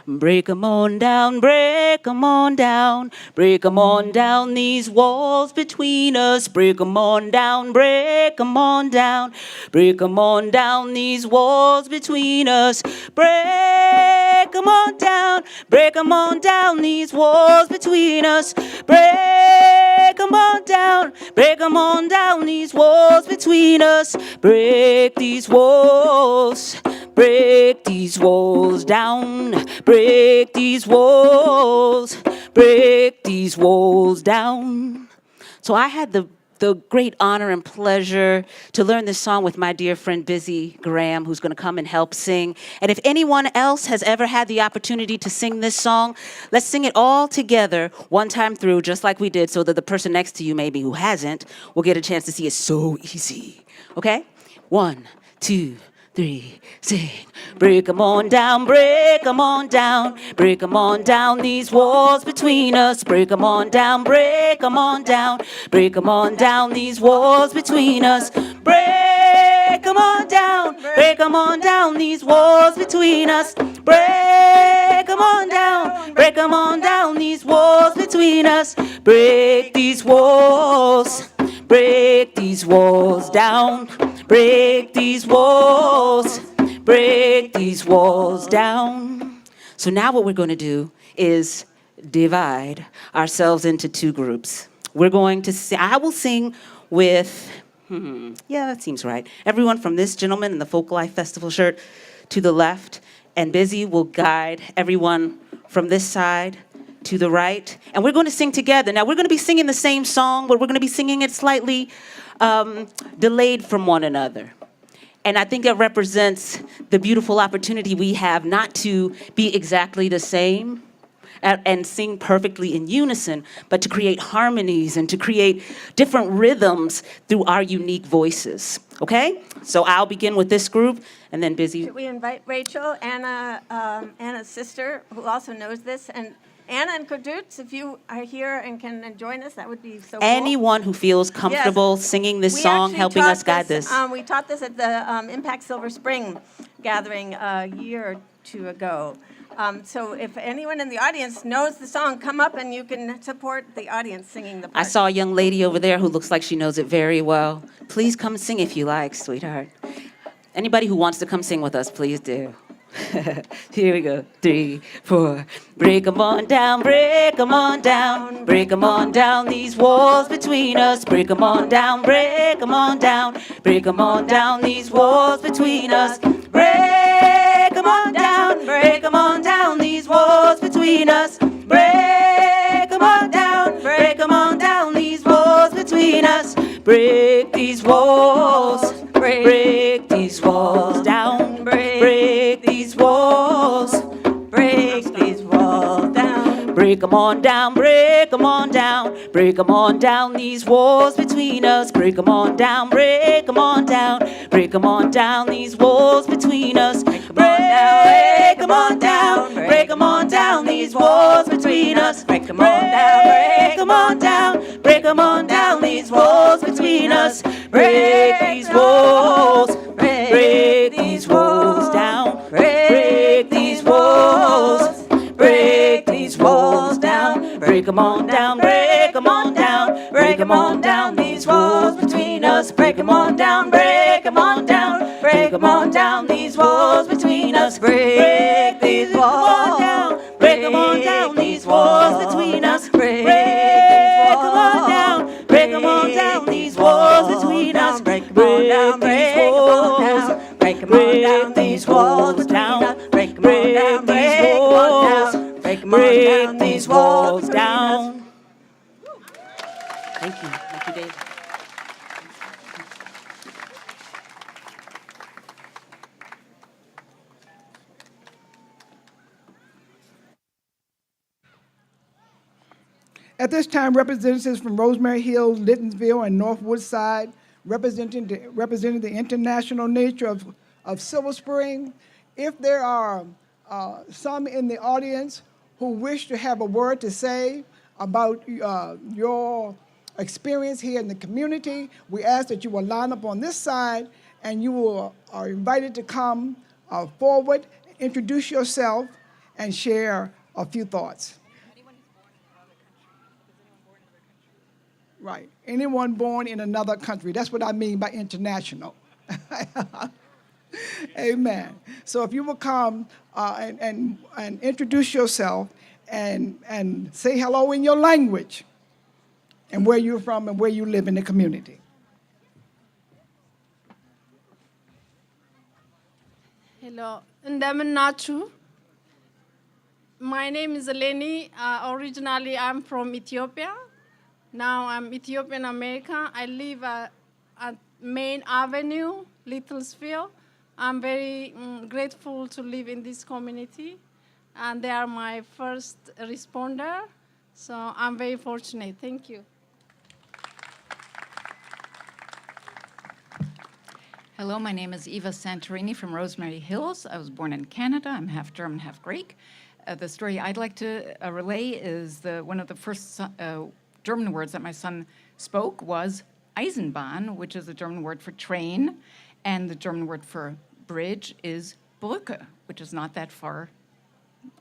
Break 'em on down, break 'em on down, break 'em on down, these walls between us. Break 'em on down, break 'em on down, break 'em on down, these walls between us. Break 'em on down, break 'em on down, these walls between us. Break 'em on down, break 'em on down, these walls between us. Break these walls. Break these walls down, break these walls, break these walls down. So I had the great honor and pleasure to learn this song with my dear friend Busy Graham, who's going to come and help sing. And if anyone else has ever had the opportunity to sing this song, let's sing it all together one time through, just like we did, so that the person next to you maybe who hasn't will get a chance to see it's so easy. Okay? 1, 2, 3, sing. Break 'em on down, break 'em on down, break 'em on down, these walls between us. Break 'em on down, break 'em on down, break 'em on down, these walls between us. Break 'em on down, break 'em on down, these walls between us. Break 'em on down, break 'em on down, these walls between us. Break these walls. Break these walls down, break these walls, break these walls down. So now what we're going to do is divide ourselves into two groups. We're going to sing, I will sing with, yeah, that seems right. Everyone from this gentleman in the Folk Life Festival shirt to the left, and Busy will guide everyone from this side to the right, and we're going to sing together. Now, we're going to be singing the same song, but we're going to be singing it slightly delayed from one another. And I think it represents the beautiful opportunity we have not to be exactly the same and sing perfectly in unison, but to create harmonies and to create different rhythms through our unique voices. Okay? So I'll begin with this group, and then Busy. Should we invite Rachel, Anna's sister, who also knows this, and Anna and Kudutz, if you are here and can join us, that would be so cool. Anyone who feels comfortable singing this song, helping us guide this. We taught this at the Impact Silver Spring gathering a year or two ago. So if anyone in the audience knows the song, come up and you can support the audience singing the part. I saw a young lady over there who looks like she knows it very well. Please come sing if you like, sweetheart. Anybody who wants to come sing with us, please do. Here we go. 3, 4. Break 'em on down, break 'em on down, break 'em on down, these walls between us. Break 'em on down, break 'em on down, break 'em on down, these walls between us. Break 'em on down, break 'em on down, these walls between us. Break 'em on down, break 'em on down, these walls between us. Break these walls, break these walls down, break these walls, break these walls down. Break 'em on down, break 'em on down, break 'em on down, these walls between us. Break 'em on down, break 'em on down, break 'em on down, these walls between us. Break 'em on down, break 'em on down, these walls between us. Break 'em on down, break 'em on down, break 'em on down, these walls between us. Break these walls, break these walls down, break these walls, break these walls down. Break 'em on down, break 'em on down, break 'em on down, these walls between us. Break 'em on down, break 'em on down, break 'em on down, these walls between us. Break these walls down, break 'em on down, these walls between us. Break 'em on down, break 'em on down, these walls between us. Break 'em on down, break 'em on down, break 'em on down, these walls down. Break 'em on down, break 'em on down, break 'em on down, these walls down. Thank you. Thank you, Dave. At this time, representatives from Rosemary Hills, Littonsville, and North Woodside, representing the international nature of Silver Spring. If there are some in the audience who wish to have a word to say about your experience here in the community, we ask that you will line up on this side and you are invited to come forward, introduce yourself, and share a few thoughts. Right. Anyone born in another country. That's what I mean by international. Amen. So if you will come and introduce yourself and say hello in your language and where you're from and where you live in the community. Hello. Ndamın nachu. My name is Eleni. Originally, I'm from Ethiopia. Now I'm Ethiopian American. I live at Main Avenue, Littlesville. I'm very grateful to live in this community, and they are my first responder. So I'm very fortunate. Thank you. Hello, my name is Eva Santorini from Rosemary Hills. I was born in Canada. I'm half German, half Greek. The story I'd like to relay is one of the first German words that my son spoke was Eisenbahn, which is the German word for train, and the German word for bridge is Brücke, which is not that far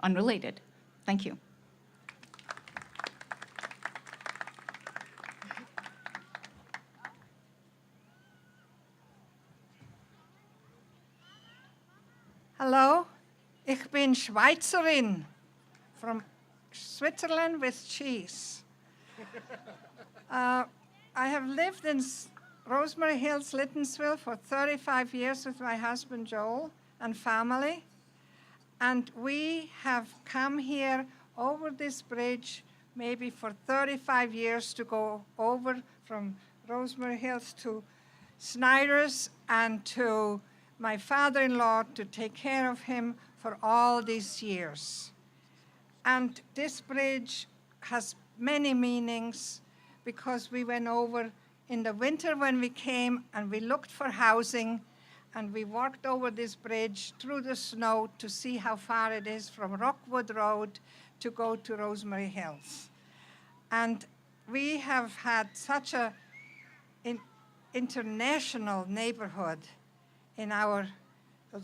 unrelated. Thank you. Hello, ich bin Schweizerin from Switzerland with cheese. I have lived in Rosemary Hills, Littonsville for 35 years with my husband Joel and family. And we have come here over this bridge maybe for 35 years to go over from Rosemary Hills to Snyder's and to my father-in-law to take care of him for all these years. And this bridge has many meanings because we went over in the winter when we came and we looked for housing and we walked over this bridge through the snow to see how far it is from Rockwood Road to go to Rosemary Hills. And we have had such an international neighborhood in our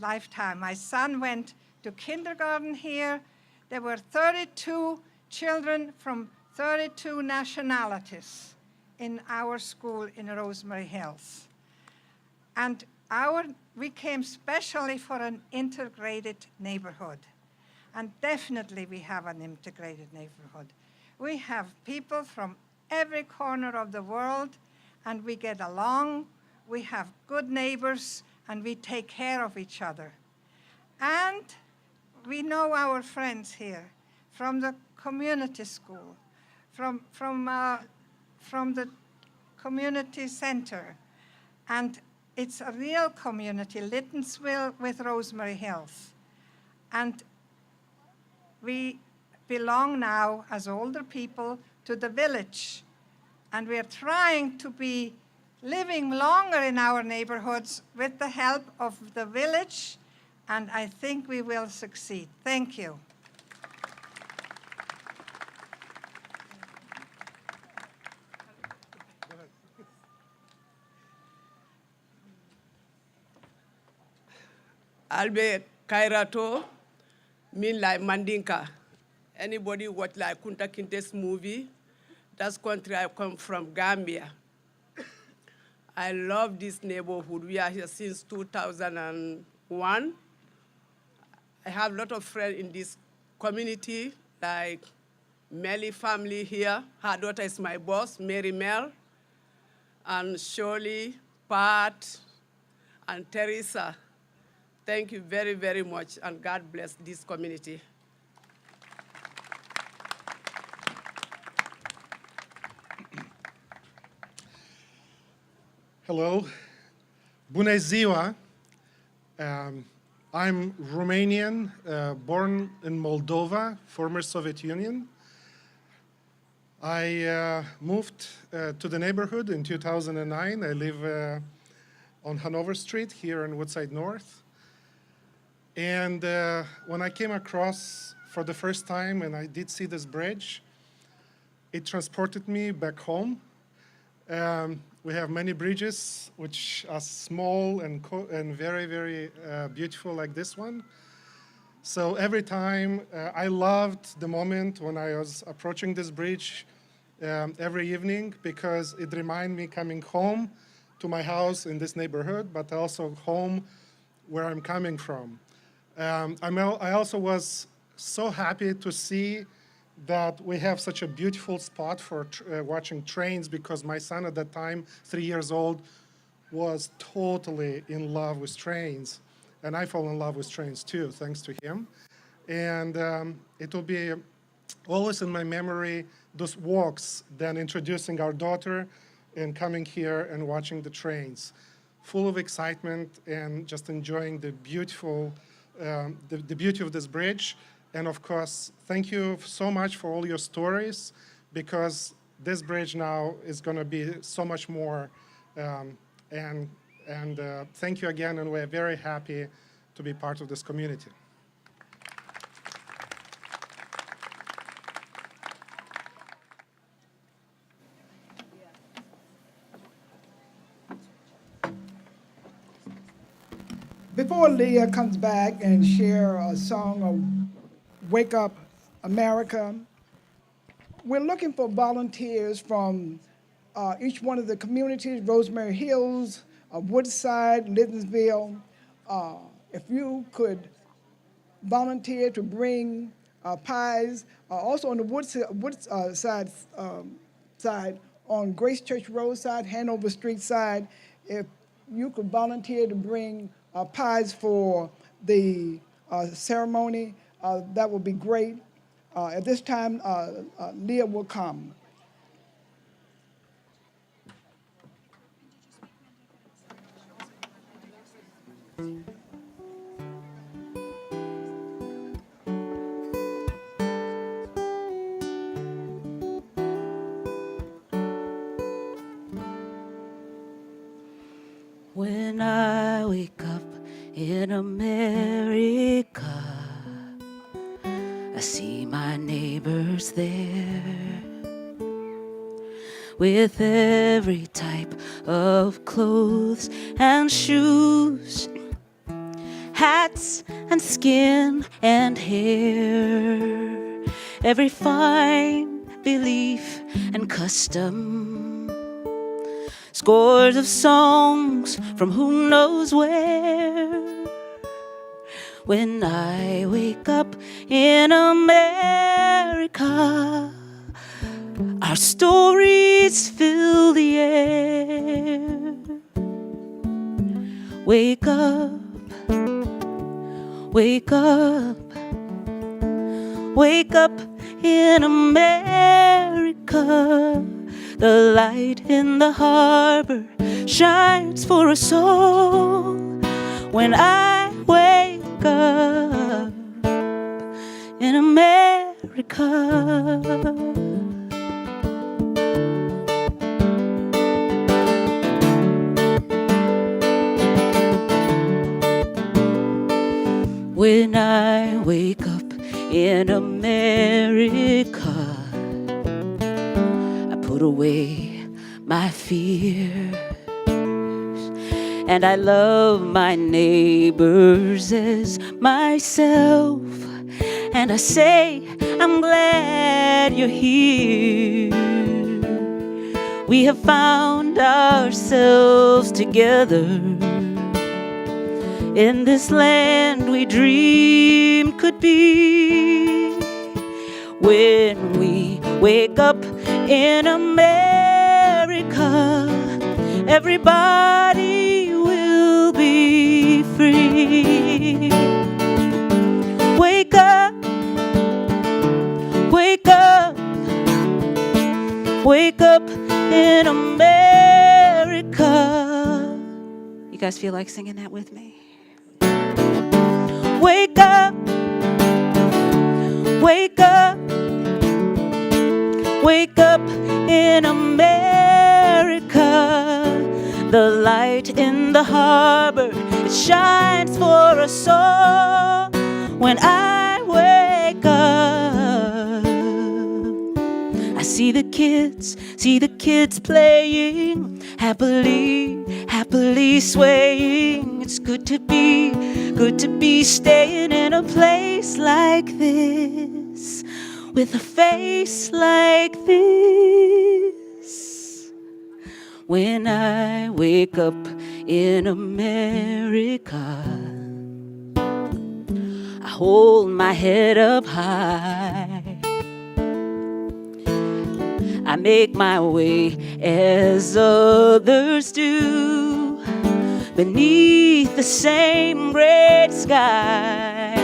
lifetime. My son went to kindergarten here. There were 32 children from 32 nationalities in our school in Rosemary Hills. And we came specially for an integrated neighborhood. And definitely we have an integrated neighborhood. We have people from every corner of the world, and we get along. We have good neighbors, and we take care of each other. And we know our friends here from the community school, from the community center. And it's a real community, Littonsville with Rosemary Hills. And we belong now as older people to the village. And we are trying to be living longer in our neighborhoods with the help of the village, and I think we will succeed. Thank you. Albert Kairato, mean like Mandinka. Anybody watch like Kunta Kinte's movie? That's country I come from, Gambia. I love this neighborhood. We are here since 2001. I have a lot of friends in this community, like Melly family here. Her daughter is my boss, Mary Mel, and Shirley, Pat, and Teresa. Thank you very, very much, and God bless this community. Hello, Bună ziua. I'm Romanian, born in Moldova, former Soviet Union. I moved to the neighborhood in 2009. I live on Hanover Street here in Woodside North. And when I came across for the first time and I did see this bridge, it transported me back home. We have many bridges which are small and very, very beautiful like this one. So every time I loved the moment when I was approaching this bridge every evening, because it reminded me coming home to my house in this neighborhood, but also home where I'm coming from. I also was so happy to see that we have such a beautiful spot for watching trains, because my son at that time, 3 years old, was totally in love with trains. And I fall in love with trains too, thanks to him. And it will be always in my memory, those walks, then introducing our daughter and coming here and watching the trains, full of excitement and just enjoying the beautiful, the beauty of this bridge. And of course, thank you so much for all your stories, because this bridge now is going to be so much more. And thank you again, and we're very happy to be part of this community. Before Leah comes back and share a song of Wake Up America, we're looking for volunteers from each one of the communities, Rosemary Hills, Woodside, Liddensville. If you could volunteer to bring pies, also on the Woodside side, on Grace Church Road side, Hanover Street side, if you could volunteer to bring pies for the ceremony, that would be great. At this time, Leah will come. When I wake up in America, I see my neighbors there with every type of clothes and shoes, hats and skin and hair, every fine belief and custom. Scores of songs from who knows where. When I wake up in America, our stories fill the air. Wake up, wake up, wake up in America. The light in the harbor shines for us all. When I wake up in America. When I wake up in America, put away my fears, and I love my neighbors as myself, and I say I'm glad you're here. We have found ourselves together in this land we dreamed could be. When we wake up in America, everybody will be free. Wake up, wake up, wake up in America. You guys feel like singing that with me? Wake up, wake up, Wake up in America. The light in the harbor, it shines for us all. When I wake up, I see the kids playing, happily swaying. It's good to be staying in a place like this, with a face like this. When I wake up in America, I hold my head up high. I make my way as others do, beneath the same great sky.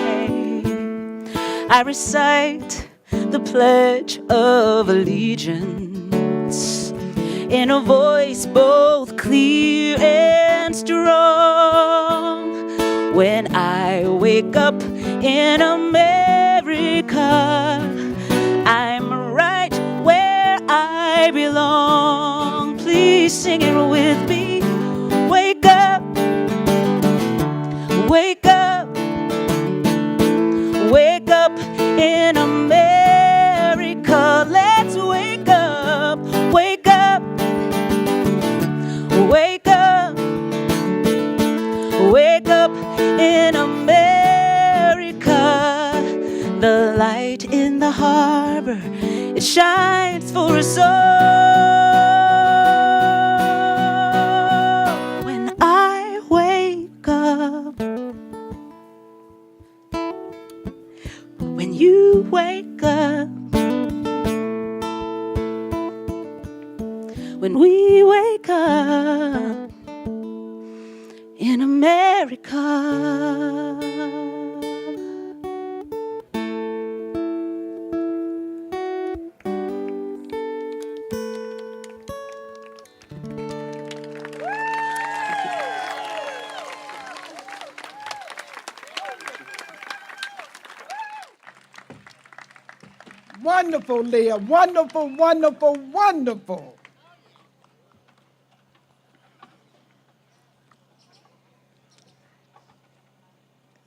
I recite the Pledge of Allegiance in a voice both clear and strong. When I wake up in America, I'm right where I belong. Please sing it with me. Wake up, wake up, wake up in America. Let's wake up, wake up, wake up, wake up in America. The light in the harbor, it shines for us all. When I wake up, when you wake up, when we wake up in America. Wonderful, Leah. Wonderful, wonderful, wonderful.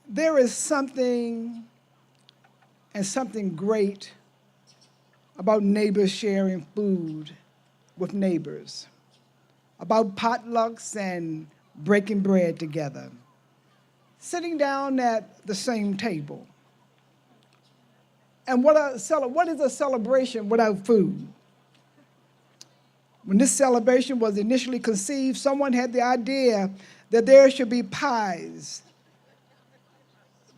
There is something great about neighbors sharing food with neighbors, about potlucks and breaking bread together, sitting down at the same table. And what is a celebration without food? When this celebration was initially conceived, someone had the idea that there should be pies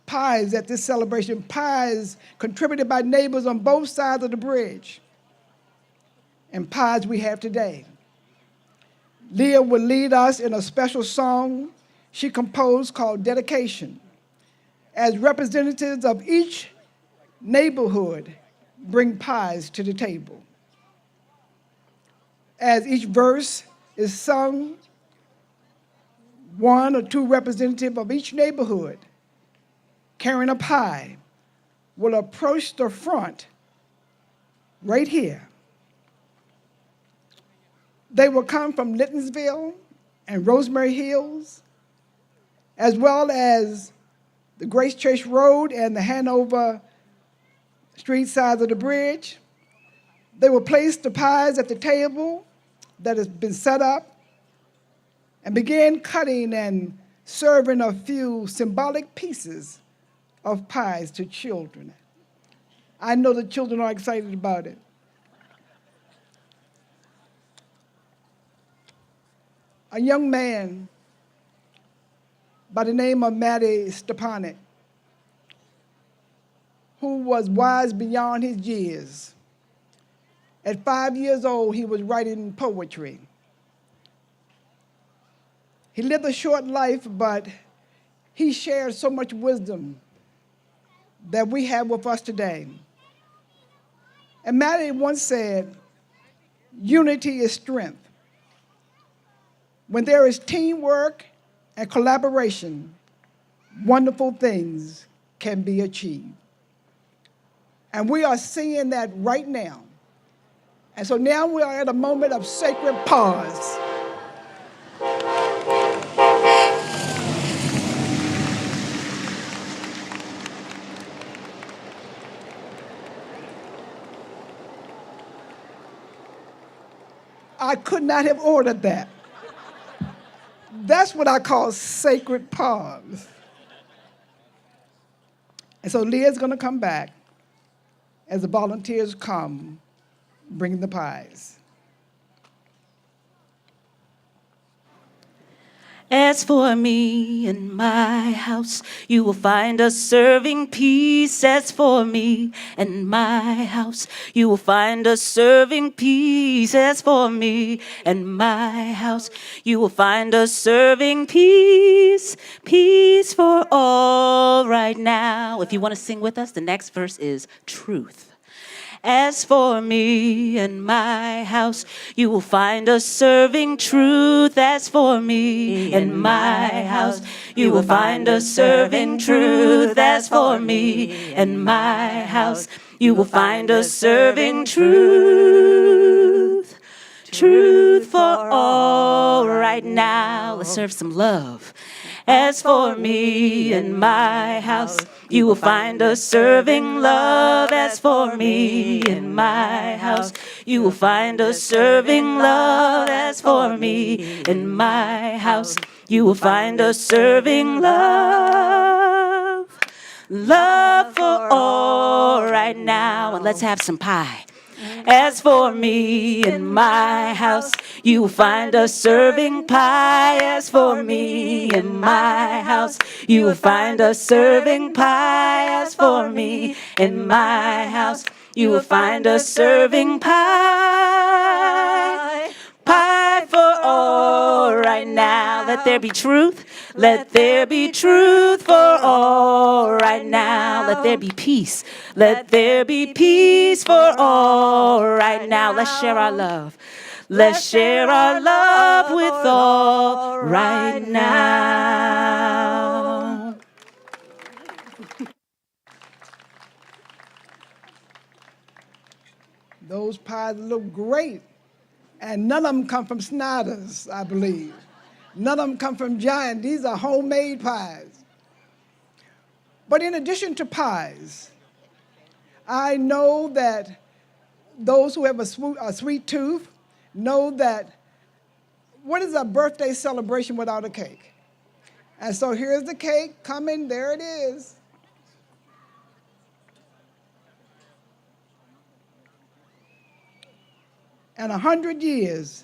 at this celebration, pies contributed by neighbors on both sides of the bridge, and pies we have today. Leah will lead us in a special song she composed called Dedication. As representatives of each neighborhood, bring pies to the table. As each verse is sung, one or two representatives of each neighborhood carrying a pie will approach the front right here. They will come from Littonsville and Rosemary Hills, as well as the Grace Church Road and the Hanover Street sides of the bridge. They will place the pies at the table that has been set up and begin cutting and serving a few symbolic pieces of pies to children. I know the children are excited about it. A young man by the name of Matty Stepanek, who was wise beyond his years. At 5 years old, he was writing poetry. He lived a short life, but he shared so much wisdom that we have with us today. And Matty once said, "Unity is strength. When there is teamwork and collaboration, wonderful things can be achieved." And we are seeing that right now And so now we are at a moment of sacred pause. I could not have ordered that. That's what I call sacred pause. And so Leah's going to come back as the volunteers come, bringing the pies. As for me and my house, you will find us serving peace. As for me and my house, you will find us serving peace. As for me and my house, you will find us serving peace. Peace for all right now. If you want to sing with us, the next verse is truth. As for me and my house, you will find us serving truth. As for me and my house, you will find us serving truth. As for me and my house, you will find us serving truth. Truth for all right now. Let's serve some love. As for me and my house, you will find us serving love. As for me and my house, you will find us serving love. As for me and my house, you will find us serving love. Love for all right now. And let's have some pie. As for me and my house, you will find us serving pie. As for me and my house, you will find us serving pie. As for me and my house, you will find us serving pie. Pie for all right now. Let there be truth. Let there be truth for all right now. Let there be peace. Let there be peace for all right now. Let's share our love. Let's share our love with all right now. Those pies look great. And none of them come from Snyder's, I believe. None of them come from Giant. These are homemade pies. But in addition to pies, I know that those who have a sweet tooth know that what is a birthday celebration without a cake? And so here's the cake coming. There it is. And 100 years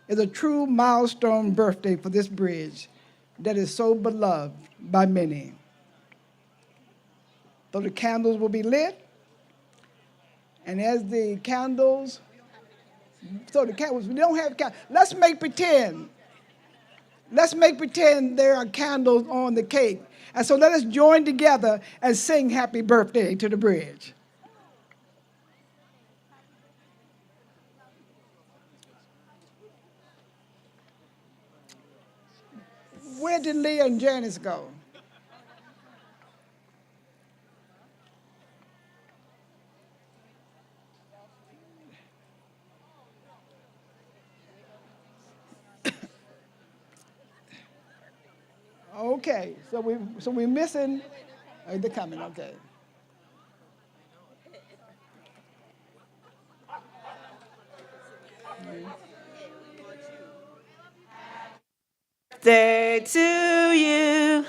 is a true milestone birthday for this bridge that is so beloved by many. So the candles will be lit, and as the candles, we don't have candles. Let's make pretend. Let's make pretend there are candles on the cake. And so let us join together and sing happy birthday to the bridge. Where did Leah and Janice go? Okay, so we're missing. Oh, they're coming. Okay. Birthday to you.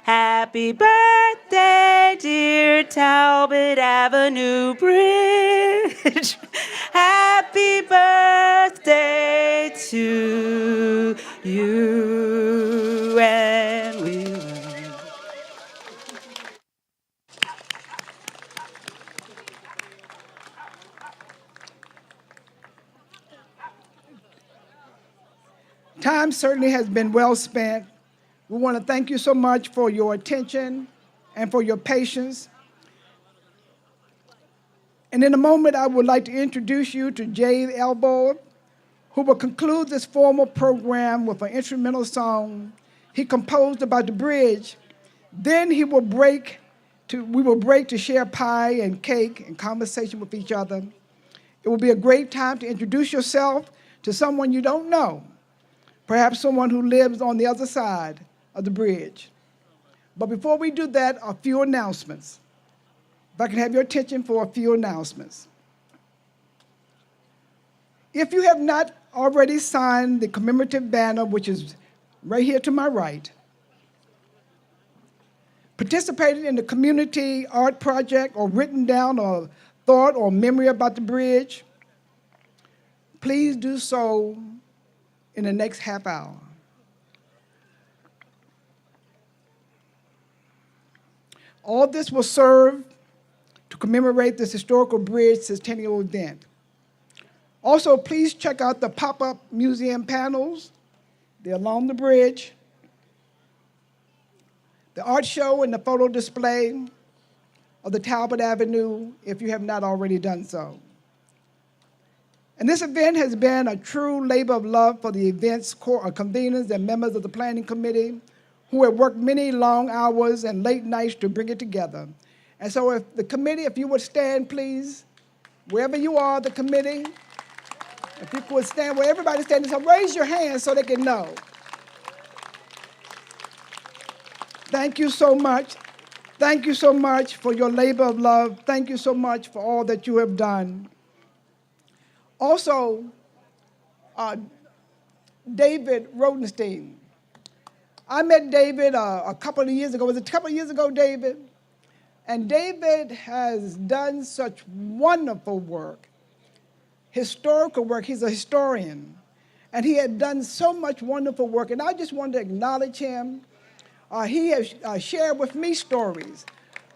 Happy birthday, dear Talbot Avenue Bridge. Happy birthday to you, and we love you. Time certainly has been well spent. We want to thank you so much for your attention and for your patience. And in a moment, I would like to introduce you to Jay Elbow, who will conclude this formal program with an instrumental song he composed about the bridge. Then we will break to share pie and cake and conversation with each other. It will be a great time to introduce yourself to someone you don't know, perhaps someone who lives on the other side of the bridge. But before we do that, a few announcements. If I can have your attention for a few announcements. If you have not already signed the commemorative banner, which is right here to my right, participated in the community art project or written down a thought or memory about the bridge, please do so in the next half hour. All this will serve to commemorate this historical bridge Centennial event. Also, please check out the pop-up museum panels. They're along the bridge. The art show and the photo display of the Talbot Avenue, if you have not already done so. And this event has been a true labor of love for the event's conveners and members of the planning committee who have worked many long hours and late nights to bring it together. And so if the committee, if you would stand, please, wherever you are, the committee, if you would stand where everybody's standing, so raise your hand so they can know. Thank you so much. Thank you so much for your labor of love. Thank you so much for all that you have done. Also, David Rodenstein. I met David a couple of years ago. Was it a couple of years ago, David? And David has done such wonderful work, historical work. He's a historian. And he had done so much wonderful work. And I just wanted to acknowledge him. He has shared with me stories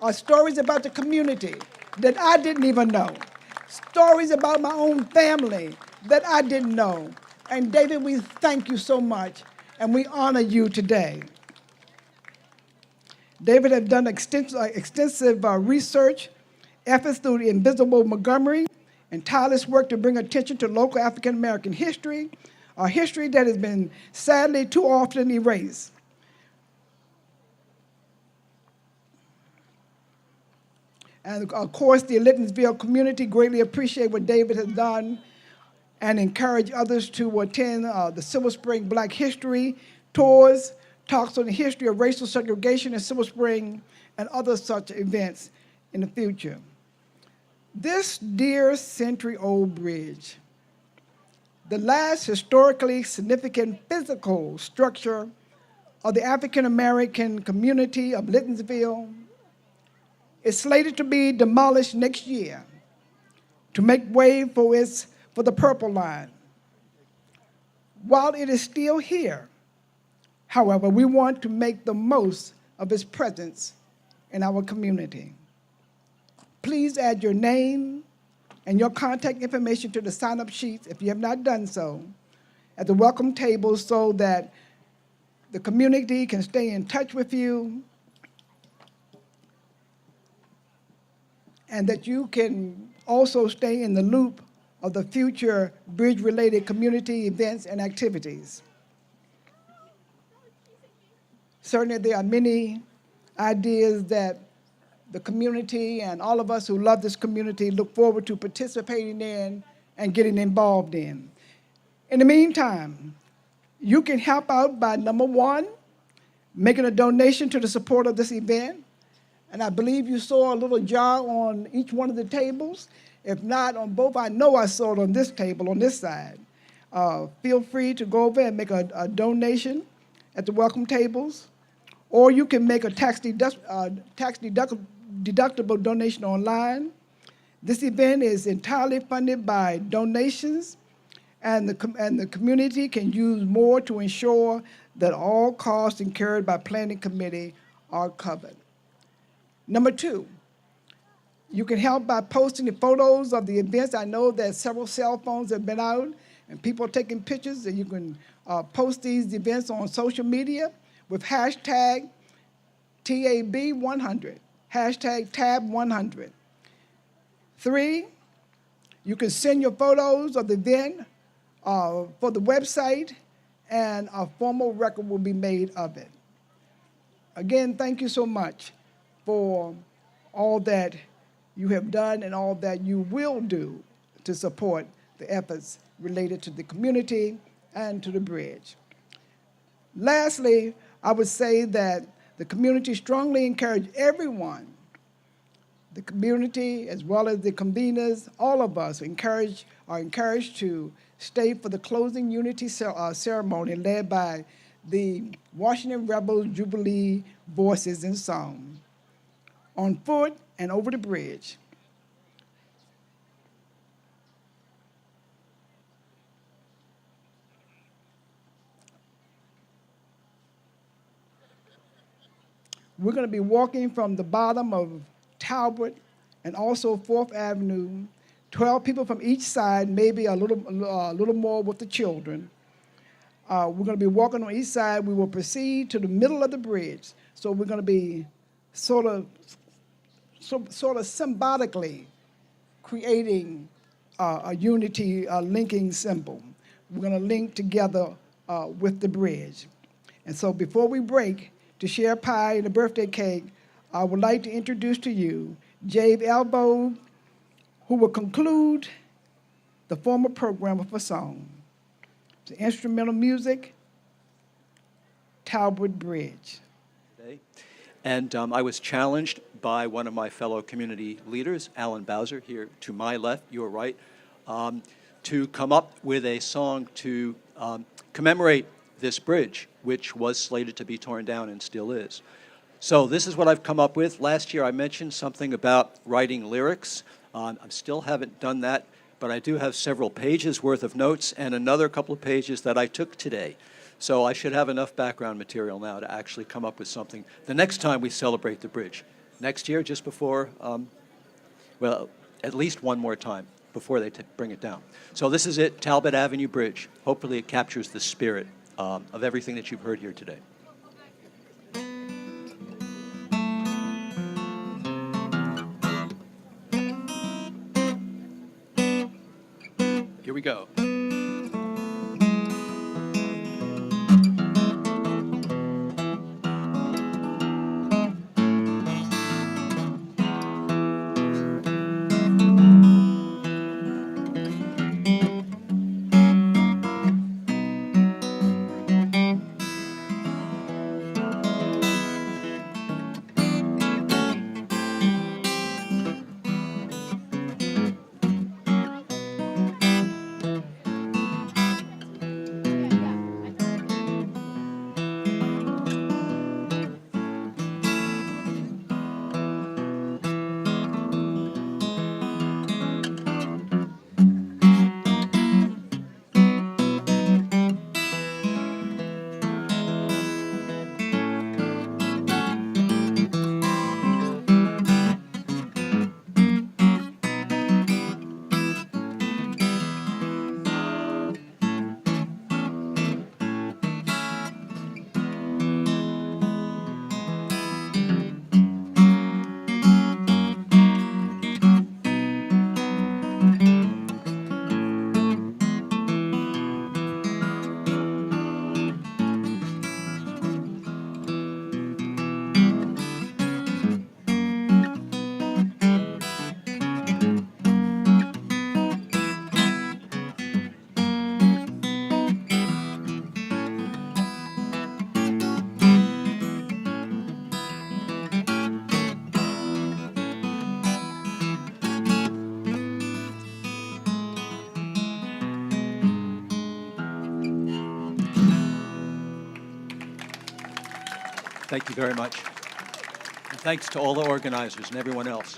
about the community that I didn't even know, stories about my own family that I didn't know. And David, we thank you so much, and we honor you today. David has done extensive research efforts through the Invisible Montgomery and tireless work to bring attention to local African American history, a history that has been sadly too often erased. And of course, the Littonsville community greatly appreciate what David has done and encourage others to attend the Silver Spring Black History Tours, talks on the history of racial segregation in Silver Spring, and other such events in the future. This dear century-old bridge, the last historically significant physical structure of the African American community of Littonsville, is slated to be demolished next year to make way for the Purple Line. While it is still here, however, we want to make the most of its presence in our community. Please add your name and your contact information to the sign-up sheets if you have not done so at the welcome table so that the community can stay in touch with you and that you can also stay in the loop of the future bridge-related community events and activities. Certainly there are many ideas that the community and all of us who love this community look forward to participating in and getting involved in. In the meantime, you can help out by, number one, making a donation to the support of this event. And I believe you saw a little jar on each one of the tables. If not on both, I know I saw it on this table, on this side. Feel free to go over and make a donation at the welcome tables. Or you can make a tax-deductible donation online. This event is entirely funded by donations, and the community can use more to ensure that all costs incurred by Planning Committee are covered. Number two, you can help by posting the photos of the events. I know that several cell phones have been out and people are taking pictures, and you can post these events on social media with hashtag TAB100, hashtag TAB100. Three, you can send your photos of the event for the website, and a formal record will be made of it. Again, thank you so much for all that you have done and all that you will do to support the efforts related to the community and to the bridge. Lastly, I would say that the community strongly encourage everyone, the community as well as the conveners, all of us are encouraged to stay for the closing unity ceremony led by the Washington Rebels Jubilee Voices in Song, on foot and over the bridge. We're going to be walking from the bottom of Talbot and also 4th Avenue, 12 people from each side, maybe a little more with the children. We're going to be walking on each side. We will proceed to the middle of the bridge. So we're going to be sort of symbolically creating a unity linking symbol. We're going to link together with the bridge. And so before we break to share pie and a birthday cake, I would like to introduce to you Jave Elbow, who will conclude the formal program with a song. The instrumental music, Talbot Bridge. And I was challenged by one of my fellow community leaders, Alan Bowser, here to my left, your right, to come up with a song to commemorate this bridge, which was slated to be torn down and still is. So this is what I've come up with. Last year I mentioned something about writing lyrics. I still haven't done that, but I do have several pages worth of notes and another couple of pages that I took today. So I should have enough background material now to actually come up with something the next time we celebrate the bridge. Next year, just before, well, at least one more time before they bring it down. So this is it, Talbot Avenue Bridge. Hopefully it captures the spirit of everything that you've heard here today. Here we go. Thank you very much. And thanks to all the organizers and everyone else.